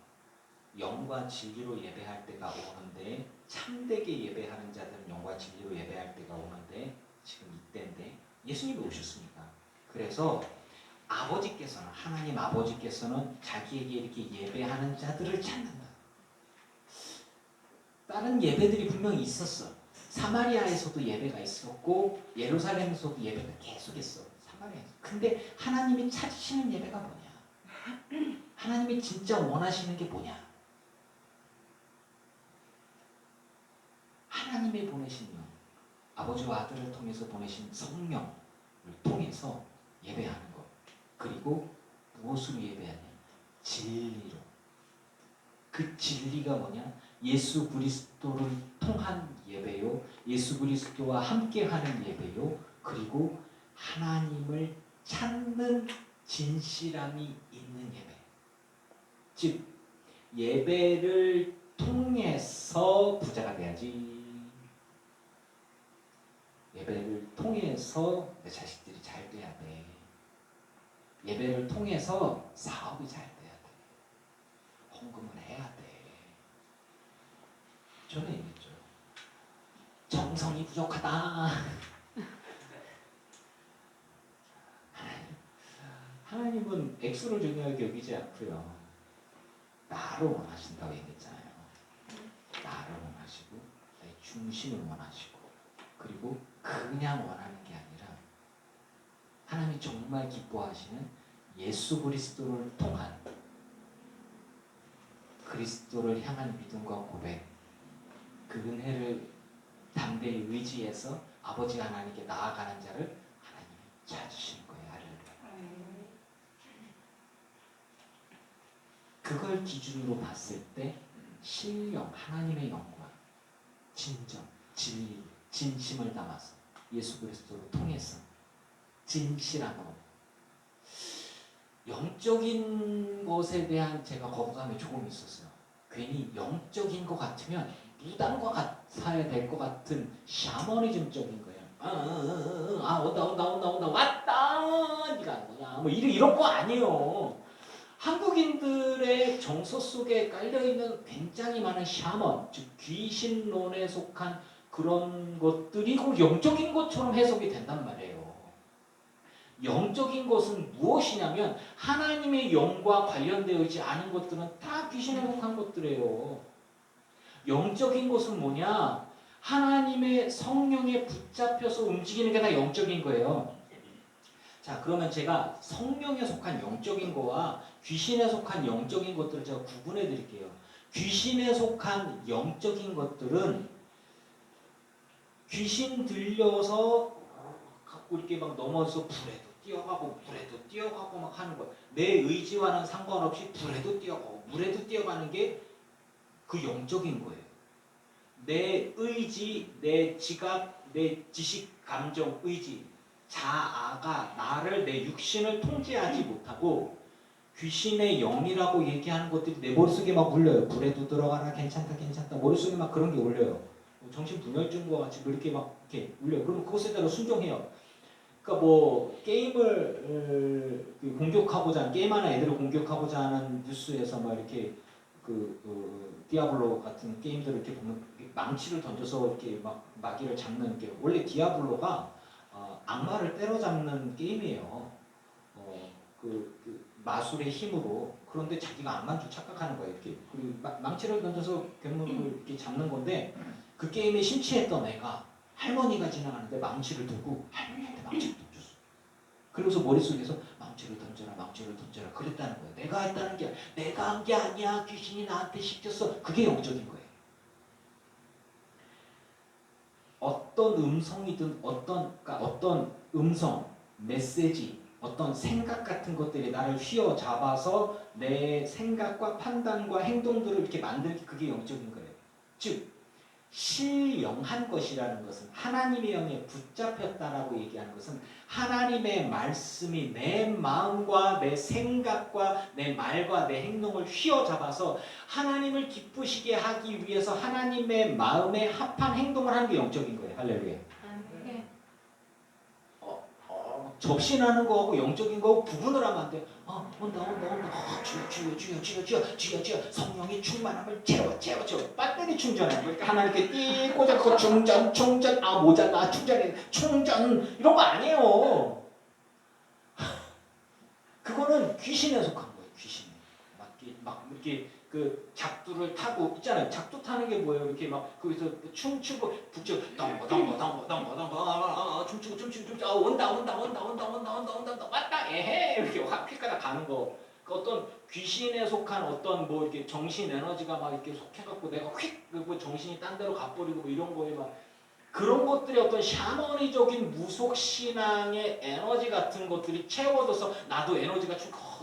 영과 진리로 예배할 때가 오는데 참되게 예배하는 자들은 영과 진리로 예배할 때가 오는데 지금 이때인데 예수님이 오셨습니까? 그래서 아버지께서는 하나님 아버지께서는 자기에게 이렇게 예배하는 자들을 찾는다. 다른 예배들이 분명히 있었어. 사마리아에서도 예배가 있었고 예루살렘에서도 예배가 계속했어. 사마리아에서. 근데 하나님이 찾으시는 예배가 뭐냐? 하나님이 진짜 원하시는 게 뭐냐? 하나님이 보내신 영, 아버지와 아들을 통해서 보내신 성령을 통해서 예배하는 것. 그리고 무엇으로 예배하냐? 진리로. 그 진리가 뭐냐? 예수 그리스도를 통한 예배요. 예수 그리스도와 함께하는 예배요. 그리고 하나님을 찾는 진실함이 있는 예배. 즉 예배를 통해서 부자가 돼야지. 예배를 통해서 내 자식들이 잘 돼야 돼. 예배를 통해서 사업이 잘 돼야 돼. 헌금을 해야 돼. 저는 얘기했죠. 정성이 부족하다. 하나님은 액수를 중요하게 여기지 않고요. 나를 원하신다고 얘기했잖아요. 나를 원하시고 내 중심을 원하시고 그리고 그냥 원하는 게 아니라 하나님이 정말 기뻐하시는 예수 그리스도를 통한 그리스도를 향한 믿음과 고백, 그 은혜를 담대히 의지해서 아버지 하나님께 나아가는 자를 하나님이 찾으시는 거예요. 할렐루야. 그걸 기준으로 봤을 때 신령, 하나님의 영광, 진정, 진리, 진심을 담아서 예수 그리스도를 통해서 진실함으로 영적인 것에 대한 제가 거부감이 조금 있었어요. 괜히 영적인 것 같으면 무당과 같아야 될 것 같은 샤머니즘적인 거예요. 온다 왔다 네가 안 거냐 뭐 이런 거 아니에요. 한국인들의 정서 속에 깔려있는 굉장히 많은 샤먼, 즉 귀신론에 속한 그런 것들이 그 영적인 것처럼 해석이 된단 말이에요. 영적인 것은 무엇이냐면 하나님의 영과 관련되어 있지 않은 것들은 다 귀신에 속한 것들이에요. 영적인 것은 뭐냐? 하나님의 성령에 붙잡혀서 움직이는 게 다 영적인 거예요. 자, 그러면 제가 성령에 속한 영적인 거와 귀신에 속한 영적인 것들을 제가 구분해 드릴게요. 귀신에 속한 영적인 것들은 귀신 들려서 갖고 이렇게 막 넘어서 불에도 뛰어가고 물에도 뛰어가고 막 하는 거예요. 내 의지와는 상관없이 불에도 뛰어가고 물에도 뛰어가는 게 그 영적인 거예요. 내 의지, 내 지각, 내 지식, 감정, 의지, 자아가 나를 내 육신을 통제하지 못하고 귀신의 영이라고 얘기하는 것들이 내 머릿속에 막 울려요. 불에도 들어가라 괜찮다 머릿속에 막 그런 게 울려요. 정신분열증과 같이 그렇게 막 이렇게 울려요. 그러면 그것에 따라 순종해요. 그러니까 뭐 게임을 공격하고자 게임하는 애들을 공격하고자 하는 뉴스에서 막 이렇게 디아블로 같은 게임들을 이렇게 보면 망치를 던져서 이렇게 막 마귀를 잡는 게 원래 디아블로가 악마를 때려잡는 게임이에요. 마술의 힘으로. 그런데 자기가 악마인 줄 착각하는 거예요. 이렇게 그리고 망치를 던져서 괴물을 이렇게 잡는 건데 그 게임에 심취했던 애가 할머니가 지나가는데 망치를 들고 할머니한테 망치를 던졌어. 그러면서 머릿속에서 망치를 던져라 그랬다는 거예요. 내가 했다는 게 내가 한 게 아니야. 귀신이 나한테 시켰어. 그게 영적인 거예요. 어떤 음성이든 어떤 음성, 메시지, 어떤 생각 같은 것들이 나를 휘어잡아서 내 생각과 판단과 행동들을 이렇게 만들기 그게 영적인 거예요. 즉 신령한 것이라는 것은 하나님의 영에 붙잡혔다라고 얘기하는 것은 하나님의 말씀이 내 마음과 내 생각과 내 말과 내 행동을 휘어잡아서 하나님을 기쁘시게 하기 위해서 하나님의 마음에 합한 행동을 하는 게 영적인 거예요. 할렐루야. 아멘. 접신하는 거하고 영적인 거하고 구분을 하면 안 돼. 온다. 주여. 성령의 충만함을 채워. 배터리 충전해. 그러니까 하나님께 띠 꽂아서 충전. 모자라. 충전. 이런 거 아니에요. 그거는 귀신에 속한 거예요. 귀신에. 막 이렇게 그 작두를 타고 있잖아요. 작두 타는 게 뭐예요? 이렇게 막 거기서 춤추고 북치고 덩거 춤추고 온다 왔다 에헤 이렇게 확 휘가닥 가는 거. 그 어떤 귀신에 속한 어떤 뭐 이렇게 정신 에너지가 막 이렇게 속해갖고 내가 휙 그리고 정신이 딴 데로 가버리고 뭐 이런 거에 막 그런 것들이 어떤 샤머니적인 무속 신앙의 에너지 같은 것들이 채워져서 나도 에너지가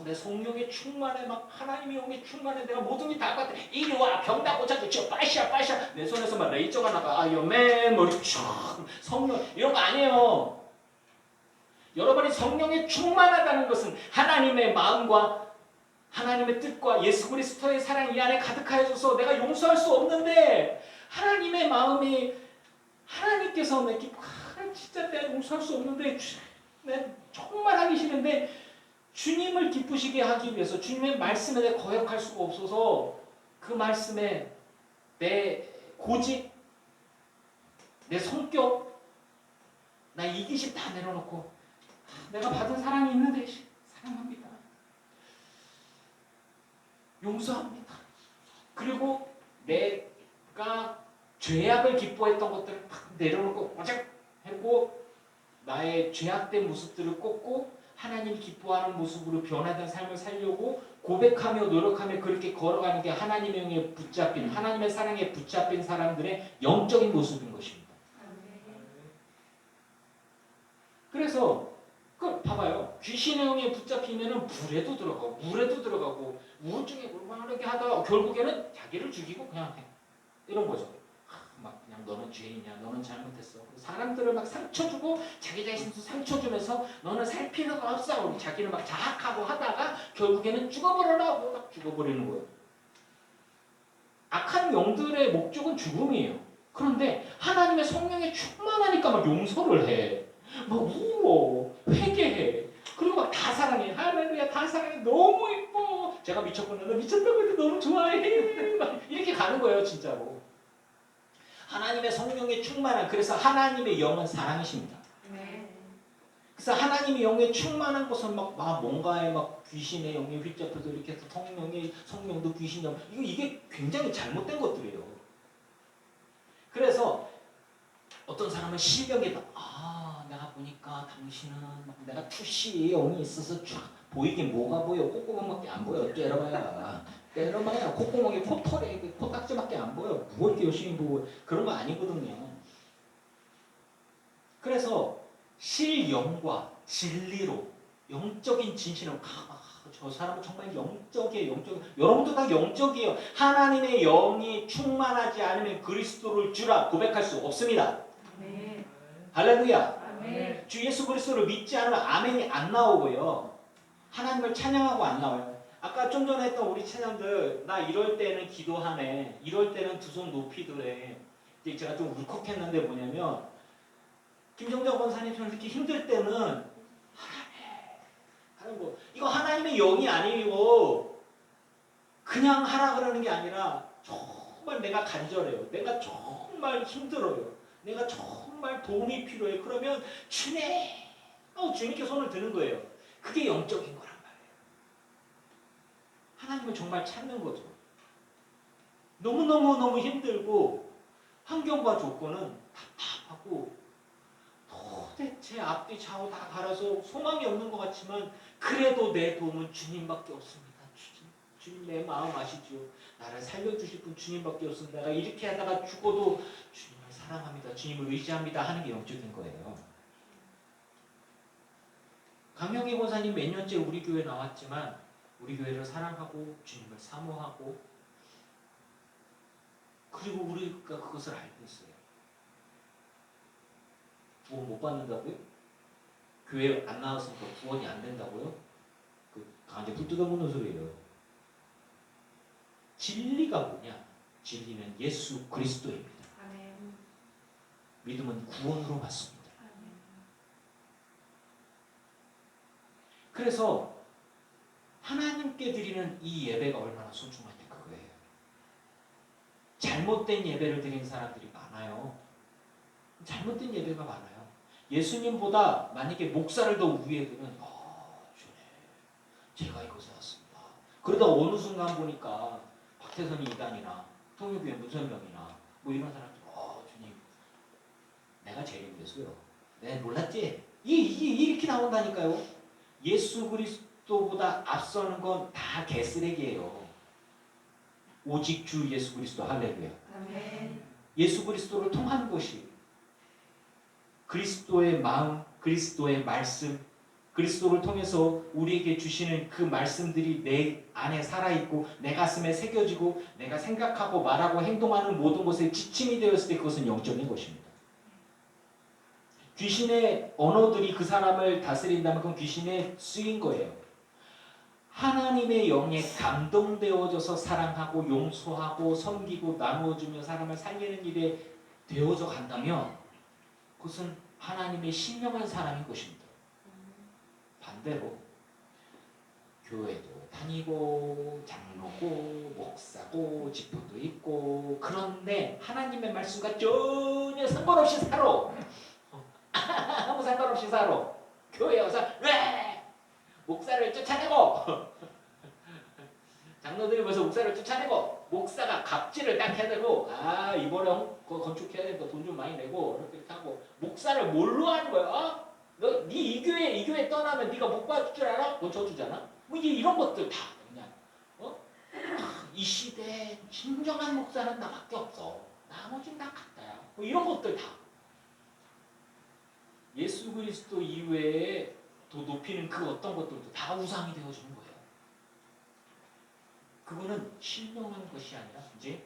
내 성령에 충만해 막 하나님의 영에 충만해 내가 모든 게 다 같아 이리 와 병다 고쳐줘 저 빠샤 내 손에서 막 레이저가 나가 아이언맨 머리 촥 성령 이런 거 아니에요. 여러분이 성령에 충만하다는 것은 하나님의 마음과 하나님의 뜻과 예수 그리스도의 사랑 이 안에 가득하여져서 내가 용서할 수 없는데 하나님의 마음이 하나님께서 내게 진짜 내가 용서할 수 없는데 내가 정말 하기 싫은데 주님을 기쁘시게 하기 위해서 주님의 말씀에 내가 거역할 수가 없어서 그 말씀에 내 고집, 내 성격, 나 이기심 다 내려놓고 내가 받은 사랑이 있는데 사랑합니다. 용서합니다. 그리고 내가 죄악을 기뻐했던 것들을 팍 내려놓고 오직 하고 나의 죄악된 모습들을 꺾고 하나님 기뻐하는 모습으로 변화된 삶을 살려고 고백하며 노력하며 그렇게 걸어가는 게 하나님의 영에 붙잡힌 하나님의 사랑에 붙잡힌 사람들의 영적인 모습인 것입니다. 그래서 그 봐봐요. 귀신의 영에 붙잡히면은 불에도 들어가고 물에도 들어가고 우울증에 얼마나 하다가 결국에는 자기를 죽이고 그냥 이런 거죠. 막 그냥 너는 죄인이야, 너는 잘못했어. 사람들을 막 상처 주고 자기 자신도 상처 주면서 너는 살 필요가 없어. 우리 자기를 막 자학하고 하다가 결국에는 죽어버리려고 막 죽어버리는 거예요. 악한 영들의 목적은 죽음이에요. 그런데 하나님의 성령에 충만하니까 막 용서를 해. 막 울어, 회개해. 그리고 막 다 사랑해. 할렐루야, 다 사랑해. 너무 예뻐. 제가 미쳤구나. 너 미쳤다고 해도 너무 좋아해. 막 이렇게 가는 거예요, 진짜로. 하나님의 성령에 충만한 그래서 하나님의 영은 사랑이십니다. 그래서 하나님의 영에 충만한 것은 막 뭔가에 막 귀신의 영에 휘잡혀서 이렇게 해서 성령도 귀신 영 이게 굉장히 잘못된 것들이에요. 그래서 어떤 사람은 실력이다. 내가 보니까 당신은 내가 투시의 영이 있어서 쫙 보이긴 뭐가 보여? 콧구멍밖에 안 보여. 때려봐야 콧구멍에 코털에 코딱지밖에 안 보여. 뭐 이렇게 열심히 보고 그런 거 아니거든요. 그래서 실영과 진리로 영적인 진실은 저 사람은 정말 영적이에요. 여러분도 다 영적이에요. 하나님의 영이 충만하지 않으면 그리스도를 주라 고백할 수 없습니다. 네. 할렐루야. 네. 주 예수 그리스도를 믿지 않으면 아멘이 안 나오고요. 하나님을 찬양하고 안 나와요. 아까 좀 전에 했던 우리 찬양들 나 이럴 때는 기도하네. 이럴 때는 두 손 높이더래. 제가 좀 울컥했는데 뭐냐면 김정자 권사님처럼 이렇게 힘들 때는 하나님 뭐 이거 하나님의 영이 아니고 그냥 하라 그러는 게 아니라 정말 내가 간절해요. 내가 정말 힘들어요. 내가 정말 도움이 필요해. 그러면 주님께 손을 드는 거예요. 그게 영적인 거란 말이에요. 하나님을 정말 찾는 거죠. 너무너무 힘들고 환경과 조건은 답답하고 도대체 앞뒤 좌우 다 갈아서 소망이 없는 것 같지만 그래도 내 도움은 주님밖에 없습니다. 주님 내 마음 아시죠? 나를 살려주실 분 주님밖에 없습니다. 내가 이렇게 하다가 죽어도 주님을 사랑합니다. 주님을 의지합니다 하는 게 영적인 거예요. 강영희 권사님 몇 년째 우리 교회 나왔지만 우리 교회를 사랑하고 주님을 사모하고 그리고 우리가 그것을 알고 있어요. 구원 못 받는다고요? 교회 안 나왔으니까 구원이 안 된다고요? 그 강아지 불 뜯어먹는 소리예요. 진리가 뭐냐? 진리는 예수 그리스도입니다. 아멘. 믿음은 구원으로 받습니다. 아멘. 그래서 하나님께 드리는 이 예배가 얼마나 소중하냐 그거예요. 잘못된 예배를 드린 사람들이 많아요. 잘못된 예배가 많아요. 예수님보다 만약에 목사를 더 위에 두면 주님 제가 이곳에 왔습니다. 그러다 어느 순간 보니까 박태선이 이단이나 통일교회 문선명이나 뭐 이런 사람들 주님 내가 제일 위해서요. 네 몰랐지? 이렇게 나온다니까요. 예수 그리스도보다 앞서는 건 다 개쓰레기예요. 오직 주 예수 그리스도 할렐루야. 아멘. 예수 그리스도를 통한 것이 그리스도의 마음, 그리스도의 말씀, 그리스도를 통해서 우리에게 주시는 그 말씀들이 내 안에 살아있고 내 가슴에 새겨지고 내가 생각하고 말하고 행동하는 모든 것에 지침이 되었을 때 그것은 영적인 것입니다. 귀신의 언어들이 그 사람을 다스린다면 그건 귀신에 쓰인 거예요. 하나님의 영에 감동되어져서 사랑하고 용서하고 섬기고 나누어주며 사람을 살리는 일에 되어져 간다면 그것은 하나님의 신령한 사람인 것입니다. 반대로 교회도 다니고 장로고 목사고 집회도 있고 그런데 하나님의 말씀과 전혀 상관없이 살아. 아무 상관없이 살아. 교회에 와서 왜 목사를 쫓아내고 장로들이 벌써 목사를 쫓아내고 목사가 갑질을 딱 해야 되고 이번에 건축해야 되니까 돈 좀 많이 내고 이렇게 하고 목사를 뭘로 하는 거야? 너 이 교회 떠나면 네가 복 받을 줄 알아? 너 져주잖아? 뭐 이런 것들 다 그냥 이 시대에 진정한 목사는 나밖에 없어. 나머지는 다 같다야. 뭐 이런 것들 다 예수 그리스도 이외에 더 높이는 그 어떤 것들도 다 우상이 되어주는 거예요. 그거는 신령한 것이 아니라 이제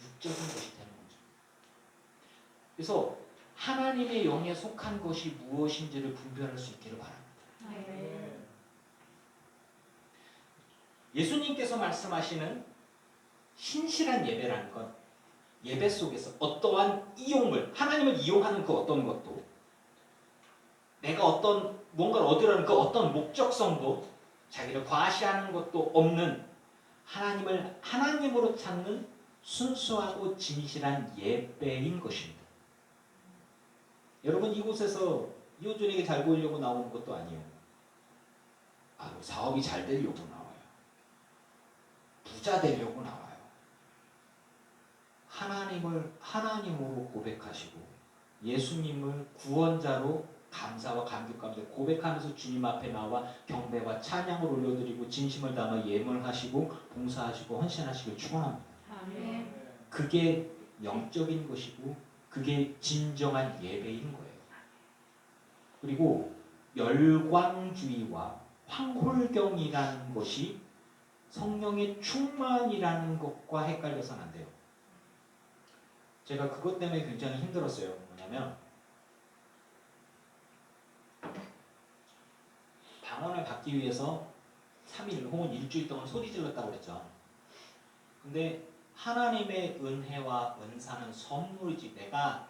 육적인 것이 되는 거죠. 그래서 하나님의 영에 속한 것이 무엇인지를 분별할 수 있기를 바랍니다. 아멘. 예수님께서 말씀하시는 신실한 예배라는 건 예배 속에서 어떠한 이용을 하나님을 이용하는 그 어떤 것도 내가 어떤 뭔가를 얻으려는 그 어떤 목적성도 자기를 과시하는 것도 없는 하나님을 하나님으로 찾는 순수하고 진실한 예배인 것입니다. 여러분 이곳에서 이호준에게 잘 보이려고 나오는 것도 아니에요. 사업이 잘 되려고 나와요. 부자 되려고 나와요. 하나님을 하나님으로 고백하시고 예수님을 구원자로 감사와 감격 가운데 고백하면서 주님 앞에 나와 경배와 찬양을 올려드리고 진심을 담아 예물하시고 봉사하시고 헌신하시길 축원합니다. 아멘. 그게 영적인 것이고 그게 진정한 예배인 거예요. 그리고 열광주의와 황홀경이라는 것이 성령의 충만이라는 것과 헷갈려서는 안 돼요. 제가 그것 때문에 굉장히 힘들었어요. 뭐냐면 방언을 받기 위해서 3일 혹은 일주일 동안 소리 질렀다고 그랬죠. 근데 하나님의 은혜와 은사는 선물이지 내가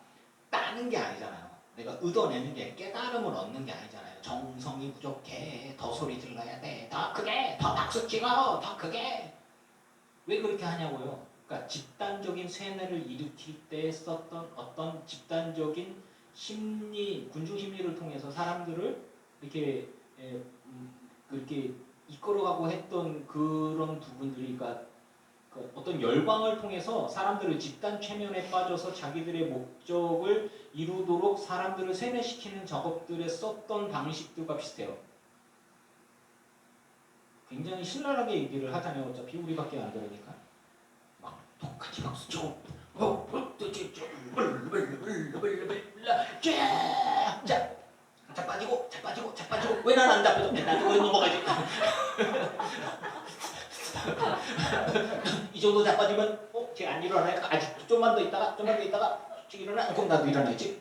따는 게 아니잖아요. 내가 얻어내는 게 깨달음을 얻는 게 아니잖아요. 정성이 부족해. 더 소리 질러야 돼. 더 크게. 더 박수 치고. 더 크게. 왜 그렇게 하냐고요. 그러니까 집단적인 쇠뇌를 일으킬 때 썼던 어떤 집단적인 심리, 군중심리를 통해서 사람들을 이렇게 그렇게 이끌어가고 했던 그런 부분들이 그러니까 어떤 열광을 통해서 사람들을 집단 최면에 빠져서 자기들의 목적을 이루도록 사람들을 세뇌시키는 작업들에 썼던 방식들과 비슷해요. 굉장히 신랄하게 얘기를 하자면 어차피 우리밖에 안 들으니까 막 똑같이 박수 쳐 자 빠지고 왜 나는 안 잡혀져? 나도 왜 넘어가지? 이 정도 자빠지면 쟤 안 일어나요? 아직 좀만 좀만 더 있다가 쭉 일어나. 그럼 나도 일어나야지.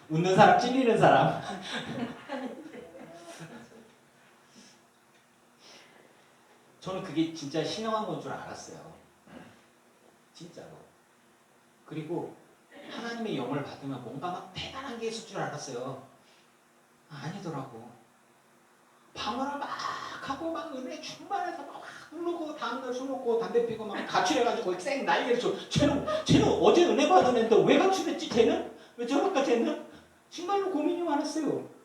웃는 사람 찔리는 사람. 저는 그게 진짜 신령한 건 줄 알았어요. 진짜로. 그리고 하나님의 영을 받으면 뭔가 막 대단한 게 있을 줄 알았어요. 아니더라고. 방언을 막 하고 막 은혜 충만해서 막 부르고 다음날 술 먹고 담배 피고 막 가출해가지고 쌩 난리를 쳐. 쟤는 어제 은혜 받은 애인데 왜 가출했지? 쟤는? 왜 저럴까 쟤는? 정말로 고민이 많았어요.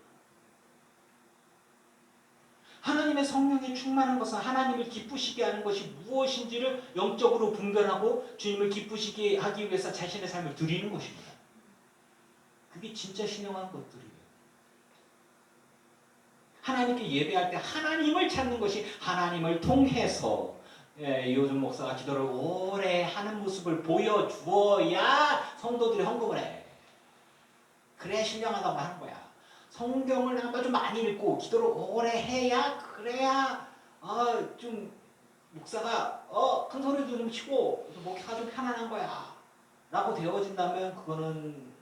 하나님의 성령이 충만한 것은 하나님을 기쁘시게 하는 것이 무엇인지를 영적으로 분별하고 주님을 기쁘시게 하기 위해서 자신의 삶을 드리는 것입니다. 그게 진짜 신령한 것들이에요. 하나님께 예배할 때 하나님을 찾는 것이 하나님을 통해서 요즘 목사가 기도를 오래 하는 모습을 보여주어야 성도들이 헌금을 해. 그래야 신령하다고 하는 거야. 성경을 아주 많이 읽고 기도를 오래 해야 그래야 좀 목사가 큰 소리도 좀 치고 목사가 좀 편안한 거야 라고 되어진다면 그거는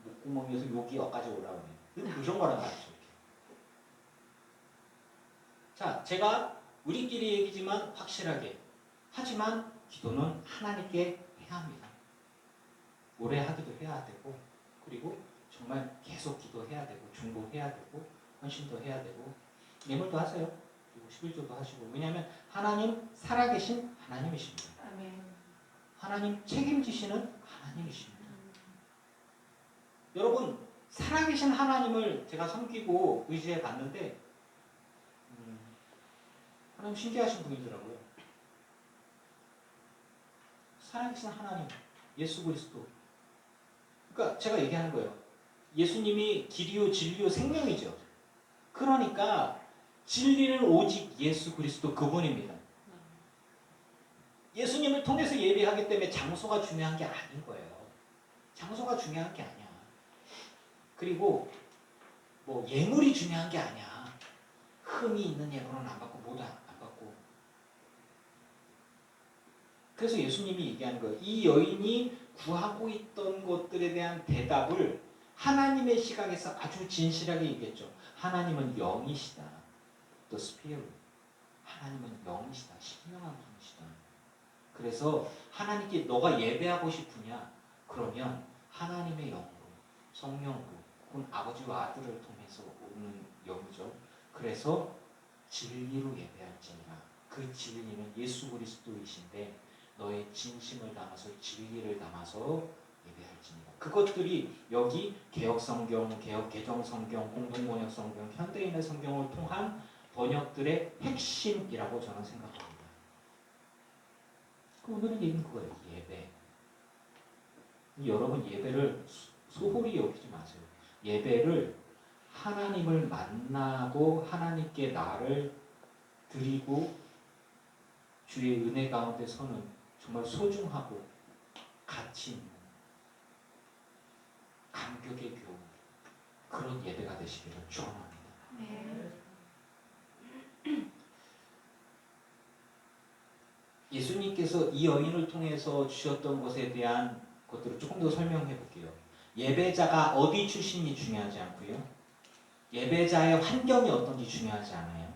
목구멍에서 욕이 여기까지 올라오네. 그런 거란 말이죠. 자, 제가 우리끼리 얘기지만 확실하게 하지만 기도는 하나님께 해야 합니다. 오래 하기도 해야 되고 그리고 정말 계속 기도해야 되고 중보해야 되고 헌신도 해야 되고 예물도 하세요. 그리고 11조도 하시고. 왜냐하면 하나님 살아계신 하나님이십니다. 아멘. 하나님 책임지시는 하나님이십니다. 여러분 살아계신 하나님을 제가 섬기고 의지해 봤는데 하나님 신기하신 분이더라고요. 살아계신 하나님 예수 그리스도. 그러니까 제가 얘기하는 거예요. 예수님이 길이요 진리요 생명이죠. 그러니까 진리는 오직 예수 그리스도 그분입니다. 예수님을 통해서 예배하기 때문에 장소가 중요한 게 아닌 거예요. 장소가 중요한 게 아니야. 그리고 뭐 예물이 중요한 게 아니야. 흠이 있는 예물은 안 받고 모두 안 받고. 그래서 예수님이 얘기하는 거예요. 이 여인이 구하고 있던 것들에 대한 대답을 하나님의 시각에서 아주 진실하게 얘기했죠. 하나님은 영이시다. The Spirit. 하나님은 영이시다. 신령한 분이시다. 그래서 하나님께 너가 예배하고 싶으냐? 그러면 하나님의 영으로, 성령으로, 그건 아버지와 아들을 통해서 오는 영이죠. 그래서 진리로 예배할지니라. 그 진리는 예수 그리스도이신데 너의 진심을 담아서 진리를 담아서 예배할지니라. 그것들이 여기 개혁성경, 개정성경, 공동번역성경, 현대인의 성경을 통한 번역들의 핵심이라고 저는 생각합니다. 오늘은 얘기는 그거예요. 예배. 여러분 예배를 소홀히 여기지 마세요. 예배를 하나님을 만나고 하나님께 나를 드리고 주의 은혜 가운데 서는 정말 소중하고 가치 있는 감격의 교훈 그런 예배가 되시기를 축원합니다. 네. 예수님께서 이 여인을 통해서 주셨던 것에 대한 것들을 조금 더 설명해 볼게요. 예배자가 어디 출신이 중요하지 않고요. 예배자의 환경이 어떤지 중요하지 않아요.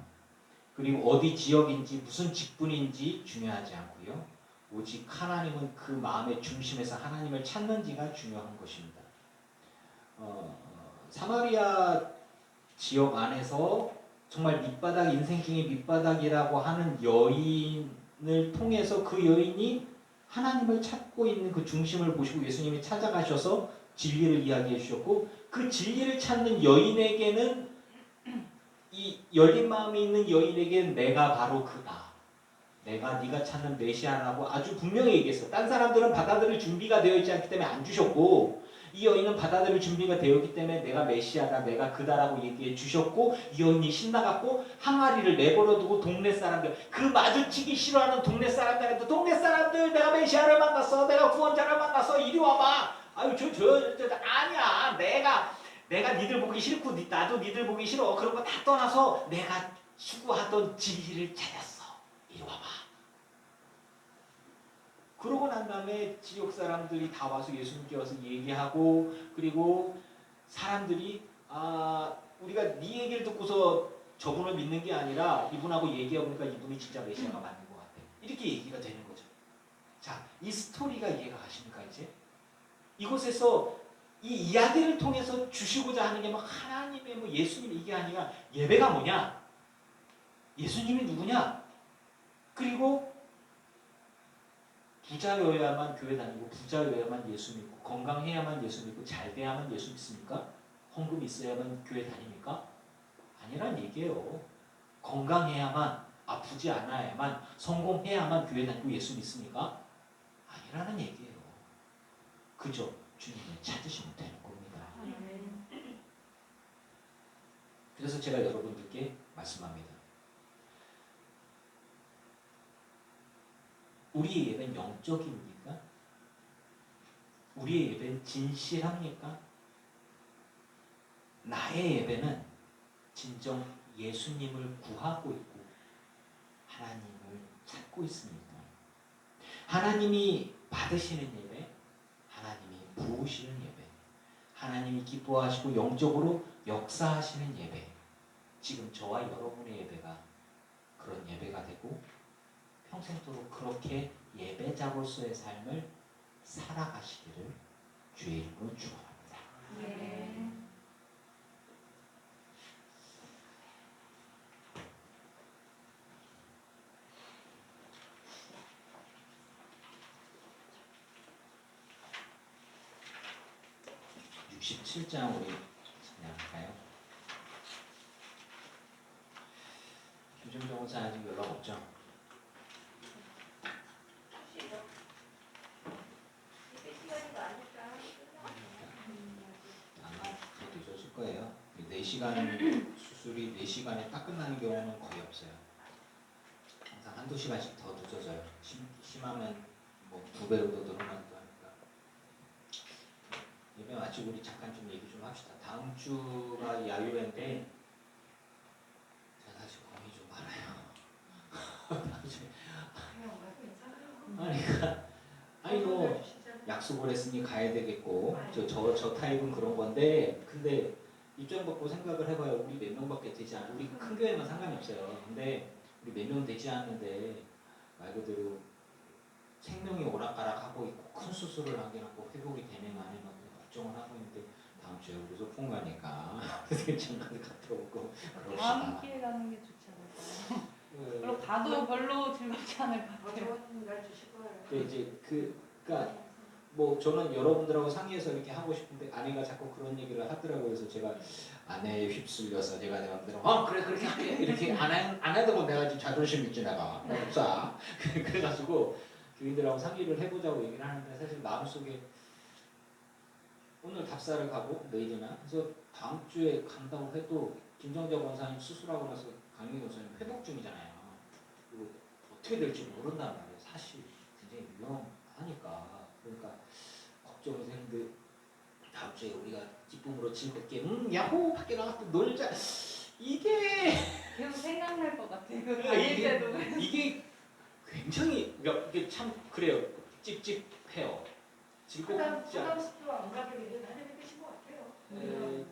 그리고 어디 지역인지 무슨 직분인지 중요하지 않고요. 오직 하나님은 그 마음의 중심에서 하나님을 찾는지가 중요한 것입니다. 사마리아 지역 안에서 정말 밑바닥 인생 중에 밑바닥이라고 하는 여인을 통해서 그 여인이 하나님을 찾고 있는 그 중심을 보시고 예수님이 찾아가셔서 진리를 이야기해 주셨고 그 진리를 찾는 여인에게는 이 열린 마음이 있는 여인에게는 내가 바로 그다. 내가 네가 찾는 메시아라고 아주 분명히 얘기했어. 딴 사람들은 받아들일 준비가 되어 있지 않기 때문에 안 주셨고 이 여인은 받아들일 준비가 되어 있기 때문에 내가 메시아다. 내가 그다라고 얘기해 주셨고 이 여인이 신나갖고 항아리를 내버려두고 동네 사람들 그 마주치기 싫어하는 동네 사람들한테 동네 사람들 내가 메시아를 만났어. 내가 구원자를 만났어. 이리 와봐. 아유 저 아니야. 내가 니들 보기 싫고 나도 니들 보기 싫어. 그런 거 다 떠나서 내가 추구하던 진리를 찾았어. 이리 와봐. 그러고 난 다음에 지역 사람들이 다 와서 예수님께 와서 얘기하고, 그리고 사람들이 우리가 네 얘기를 듣고서 저분을 믿는 게 아니라 이분하고 얘기해보니까 이분이 진짜 메시아가 맞는 것 같아. 이렇게 얘기가 되는 거죠. 자, 이 스토리가 이해가 가십니까 이제? 이곳에서 이 이야기를 통해서 주시고자 하는 게 막 하나님의 뭐 예수님 이게 아니라 예배가 뭐냐? 예수님이 누구냐? 그리고 부자여야만 교회 다니고 부자여야만 예수 믿고 건강해야만 예수 믿고 잘 돼야만 예수 믿습니까? 헌금이 있어야만 교회 다닙니까? 아니란 얘기예요. 건강해야만 아프지 않아야만 성공해야만 교회 다니고 예수 믿습니까? 아니라는 얘기예요. 그저 주님을 찾으시면 되는 겁니다. 그래서 제가 여러분들께 말씀합니다. 우리의 예배는 영적입니까? 우리의 예배는 진실합니까? 나의 예배는 진정 예수님을 구하고 있고 하나님을 찾고 있습니까? 하나님이 받으시는 예배, 하나님이 부으시는 예배, 하나님이 기뻐하시고 영적으로 역사하시는 예배, 지금 저와 여러분의 예배가 그런 예배가 되고 평생도록 그렇게 예배자로서의 삶을 살아가시기를 주의 이름으로 축원합니다. 네. 67장 우리 그냥 김준정 원사 아직 연락 없죠? 아마 더 늦어질 거예요. 4시간 수술이 4시간에 딱 끝나는 경우는 거의 없어요. 항상 한두 시간씩 더 늦어져요. 심하면 뭐 2배로 더 늘어나기도 하니까. 예배 마치고 우리 잠깐 좀 얘기 좀 합시다. 다음 주가 야유회인데 제가 사실 고민이 좀 많아요. 다음 주에 아니 뭐 약속을 했으니 가야 되겠고 저 타입은 그런 건데 근데 입장 바꾸고 생각을 해봐요. 우리 몇 명밖에 되지 않아. 우리 큰 교회만 상관이 없어요. 근데 우리 몇 명 되지 않는데 말 그대로 생명이 오락가락하고 있고 큰 수술을 하게 하고 회복이 되는 안에 막 걱정을 하고 있는데 다음 주에 우리 소풍 가니까 잠깐 갔다 오고 그럽시다. 다음 기회 가는 게 좋지 않을까요? 그리고 가도 별로 즐겁지 않을 것 같아요. 이제 그러니까 뭐 저는 여러분들하고 상의해서 이렇게 하고 싶은데 아내가 자꾸 그런 얘기를 하더라고요. 그래서 제가 아내에 휩쓸려서 제가 내 마음대로 그래 그렇게 할게 이렇게 안 해도 뭐 내가 지금 자존심 있지 내가 없어. 그래가지고 교인들하고 상의를 해보자고 얘기를 하는데 사실 마음속에 오늘 답사를 가고 내일이나 그래서 다음 주에 간다고 해도 김정재 원사님 수술하고 나서 강영희 원사님 회복 중이잖아요. 그리고 어떻게 될지 모른단 말이에요. 사실 굉장히 위험하니까. 그러니까 걱정이 되는데 다음 주에 우리가 기쁨으로 즐겁게 야호 밖에 나가서 놀자 이게 계속 생각날 것 같아요. 다닐 때도. 이게 굉장히 이게 참 그래요. 찝찝해요. 즐겁지 않.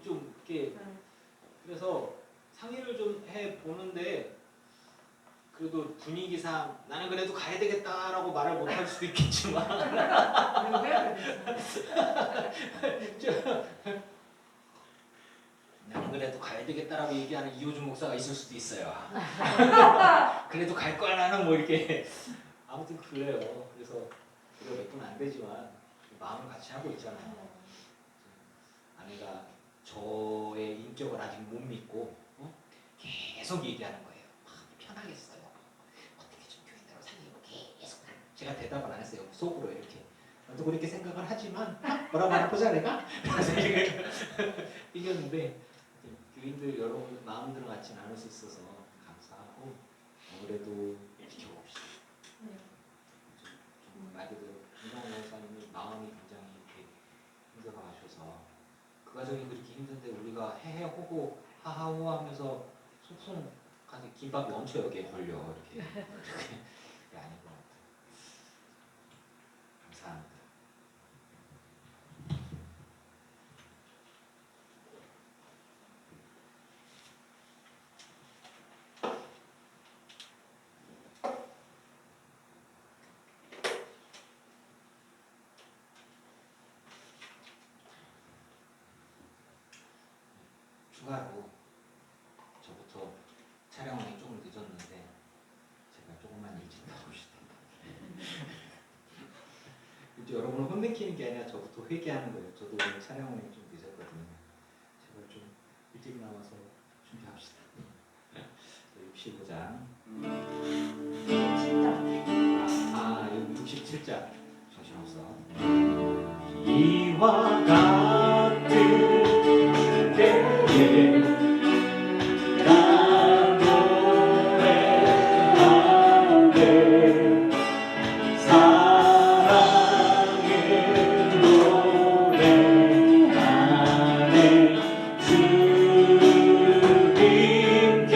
좀 이렇게 그래서 상의를 좀 해 보는데 그래도 분위기상 나는 그래도 가야 되겠다라고 말을 못 할 수도 있겠지만 나는 그래도 가야 되겠다라고 얘기하는 이호준 목사가 있을 수도 있어요. 그래도 갈 거야 나는 뭐 이렇게 아무튼 그래요. 그래서 우리가 몇 분 안 되지만 마음을 같이 하고 있잖아요. 아내가 저의 인격을 아직 못 믿고 계속 얘기하는 거예요. 편하겠어요. 어떻게 좀 교인들하고 사귀고 계속 제가 대답을 안 했어요. 속으로 이렇게. 나도 그렇게 생각을 하지만 뭐라고 하나 보자 내가. 그래서 이겼는데 교인들 여러분 마음대로 같이 나눌 수 있어서 감사하고 아무래도 지켜봅시다. 좀 말 그대로 김정호 목사님이 마음이 굉장히 이렇게 힘들어하셔서 그 과정이 그렇게 힘든데 우리가 헤헤호호 하하호 하면서 속속 가서 김밥이 엄청 여기에 걸려 이렇게 그게 아닌 것 같아요. 감사합니다. 추가로 저부터 촬영이 조금 늦었는데 제가 조금만 일찍 나옵시다. 이제 여러분을 혼내키는 게 아니라 저부터 회개하는 거예요. 저도 오늘 촬영이 좀 늦었거든요. 제발 좀 일찍 나와서 준비합시다. 65장. 여기 67장. 정신없어. 이와 같은 때에 나 노래하네 사랑의 노래하네 주님께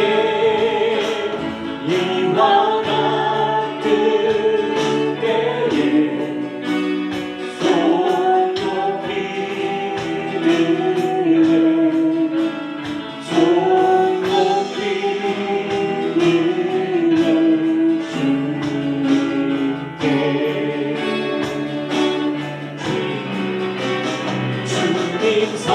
이와 같은 때에 손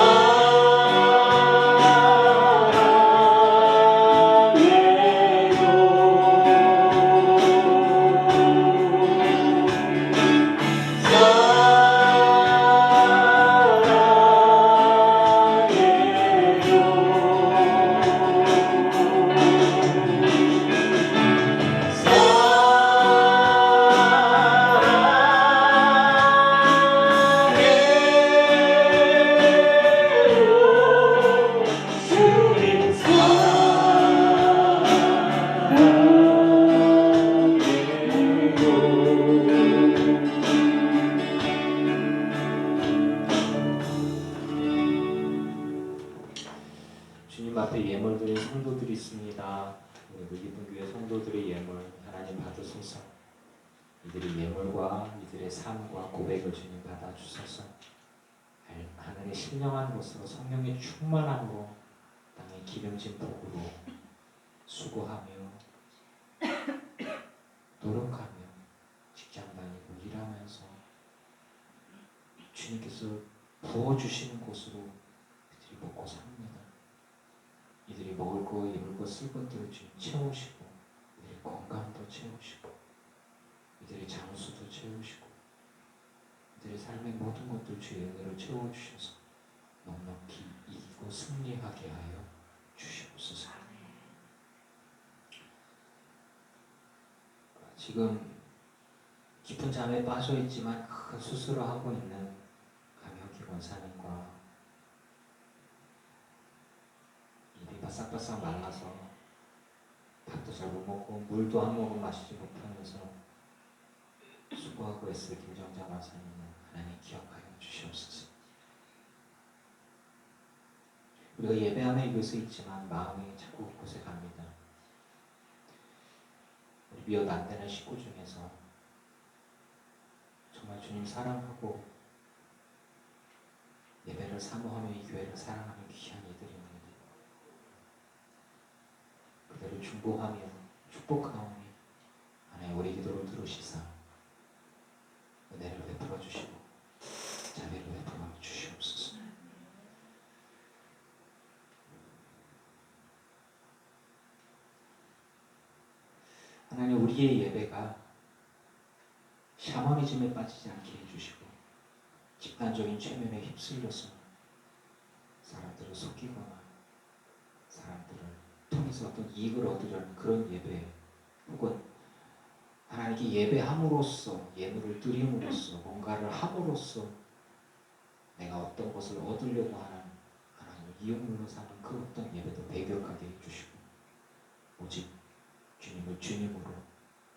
주님 앞에 예물 드린 성도들이 있습니다. 우리 이분교회 성도들의 예물 하나님 받으소서. 이들의 예물과 이들의 삶과 고백을 주님 받아주소서. 하늘의 신령한 곳으로 성령의 충만함으로 땅의 기름진 복으로 수고하며 노력하며 직장 다니고 일하면서 주님께서 부어주시는 곳으로 그들이 먹고 삽니다. 이들이 먹을 거, 입을 거, 쓸 것들을 주님 채우시고 이들의 건강도 채우시고 이들의 장수도 채우시고 이들의 삶의 모든 것들 주의 은혜로 채워주셔서 넉넉히 이기고 승리하게 하여 주시옵소서. 지금 깊은 잠에 빠져있지만 큰 수술을 하고 있는 강혁희 권사님과 입이 바싹바싹 말라서 밥도 잘 못 먹고 물도 한 모금 마시지 못하면서 수고하고 있을 김정자 권사님을 하나님 기억하여 주시옵소서. 우리가 예배하며 이곳에 있지만 마음이 자꾸 곳에 갑니다. 우리 미어 난데는 식구 중에서 정말 주님 사랑하고 예배를 사모하며 이 교회를 사랑하는 귀한 이들입니다. 그들을 중보하며 축복하오니 하나님 우리 기도를 들으시사 은혜를 베풀어 주시고 자비를 베풀어 주시옵소서. 하나님 우리의 예배가 샤머니즘에 빠지지 않게 해주시고 집단적인 최면에 휩쓸려서 사람들을 속이거나 사람들을 통해서 어떤 이익을 얻으려는 그런 예배 혹은 하나님께 예배함으로써 예물을 드림으로써 뭔가를 함으로써 내가 어떤 것을 얻으려고 하는 하나님을 이용물로 사는 그 어떤 예배도 배격하게 해주시고 오직 주님을 주님으로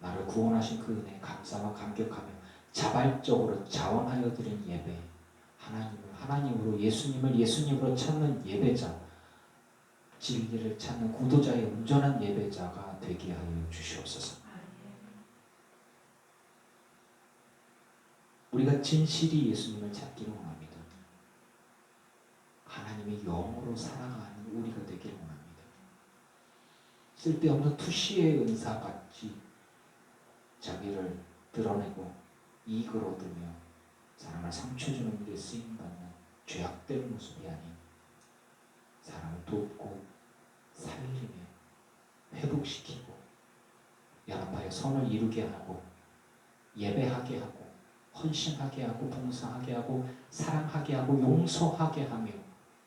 나를 구원하신 그 은혜에 감사와 감격하며 자발적으로 자원하여 드린 예배 하나님으로 예수님을 예수님으로 찾는 예배자, 진리를 찾는 구도자의 온전한 예배자가 되게 하여 주시옵소서. 우리가 진실이 예수님을 찾기를 원합니다. 하나님의 영으로 살아가는 우리가 되기를 원합니다. 쓸데없는 투시의 은사같이 자기를 드러내고 이익을 얻으며 사람을 상처주는 일에 쓰임받는 죄악된 모습이 아닌 사람을 돕고 살리며 회복시키고 연합하여 선을 이루게 하고 예배하게 하고 헌신하게 하고 봉사하게 하고 사랑하게 하고 용서하게 하며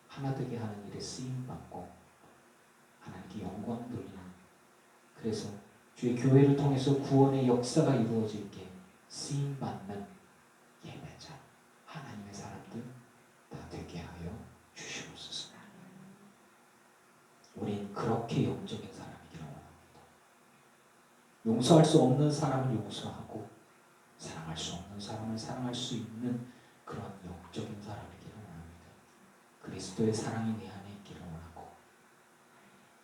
하나 되게 하는 일에 쓰임받고 하나님께 영광 돌리는, 그래서 주의 교회를 통해서 구원의 역사가 이루어질게 쓰임받는 예배자 하나님의 사람들 다 되게 하여 주시옵소서. 우린 그렇게 영적인 사람이기를 원합니다. 용서할 수 없는 사람을 용서하고 사랑할 수 없는 사람을 사랑할 수 있는 그런 영적인 사람이기를 원합니다. 그리스도의 사랑이 내 안에 있기를 원하고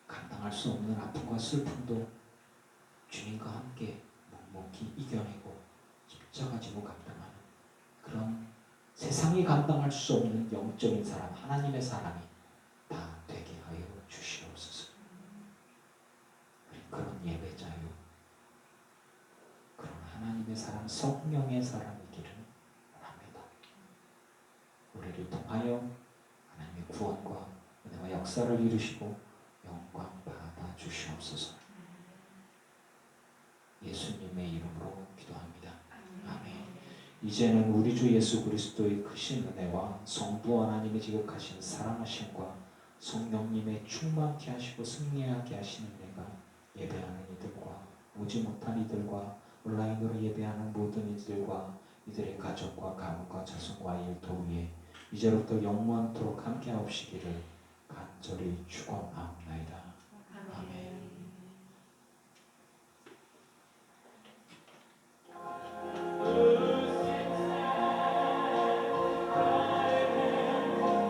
감당할 수 없는 아픔과 슬픔도 주님과 함께 묵묵히 이겨내고 십자가 지고 감당하는 그런 세상이 감당할 수 없는 영적인 사람, 하나님의 사람이 다 되게 하여 주시옵소서. 그런 예배자요, 그런 하나님의 사람, 성령의 사람이기를 원합니다. 우리를 통하여 하나님의 구원과 은혜와 역사를 이루시고 영광 받아 주시옵소서. 예수님의 이름으로 기도합니다. 아멘. 이제는 우리 주 예수 그리스도의 크신 은혜와 성부 하나님의 지극하신 사랑하심과 성령님의 충만케 하시고 승리하게 하시는 은혜가 예배하는 이들과 오지 못한 이들과 온라인으로 예배하는 모든 이들과 이들의 가족과 가문과 자손과 일터 위에 이제부터 영원토록 함께 하옵시기를 간절히 축원하옵나이다.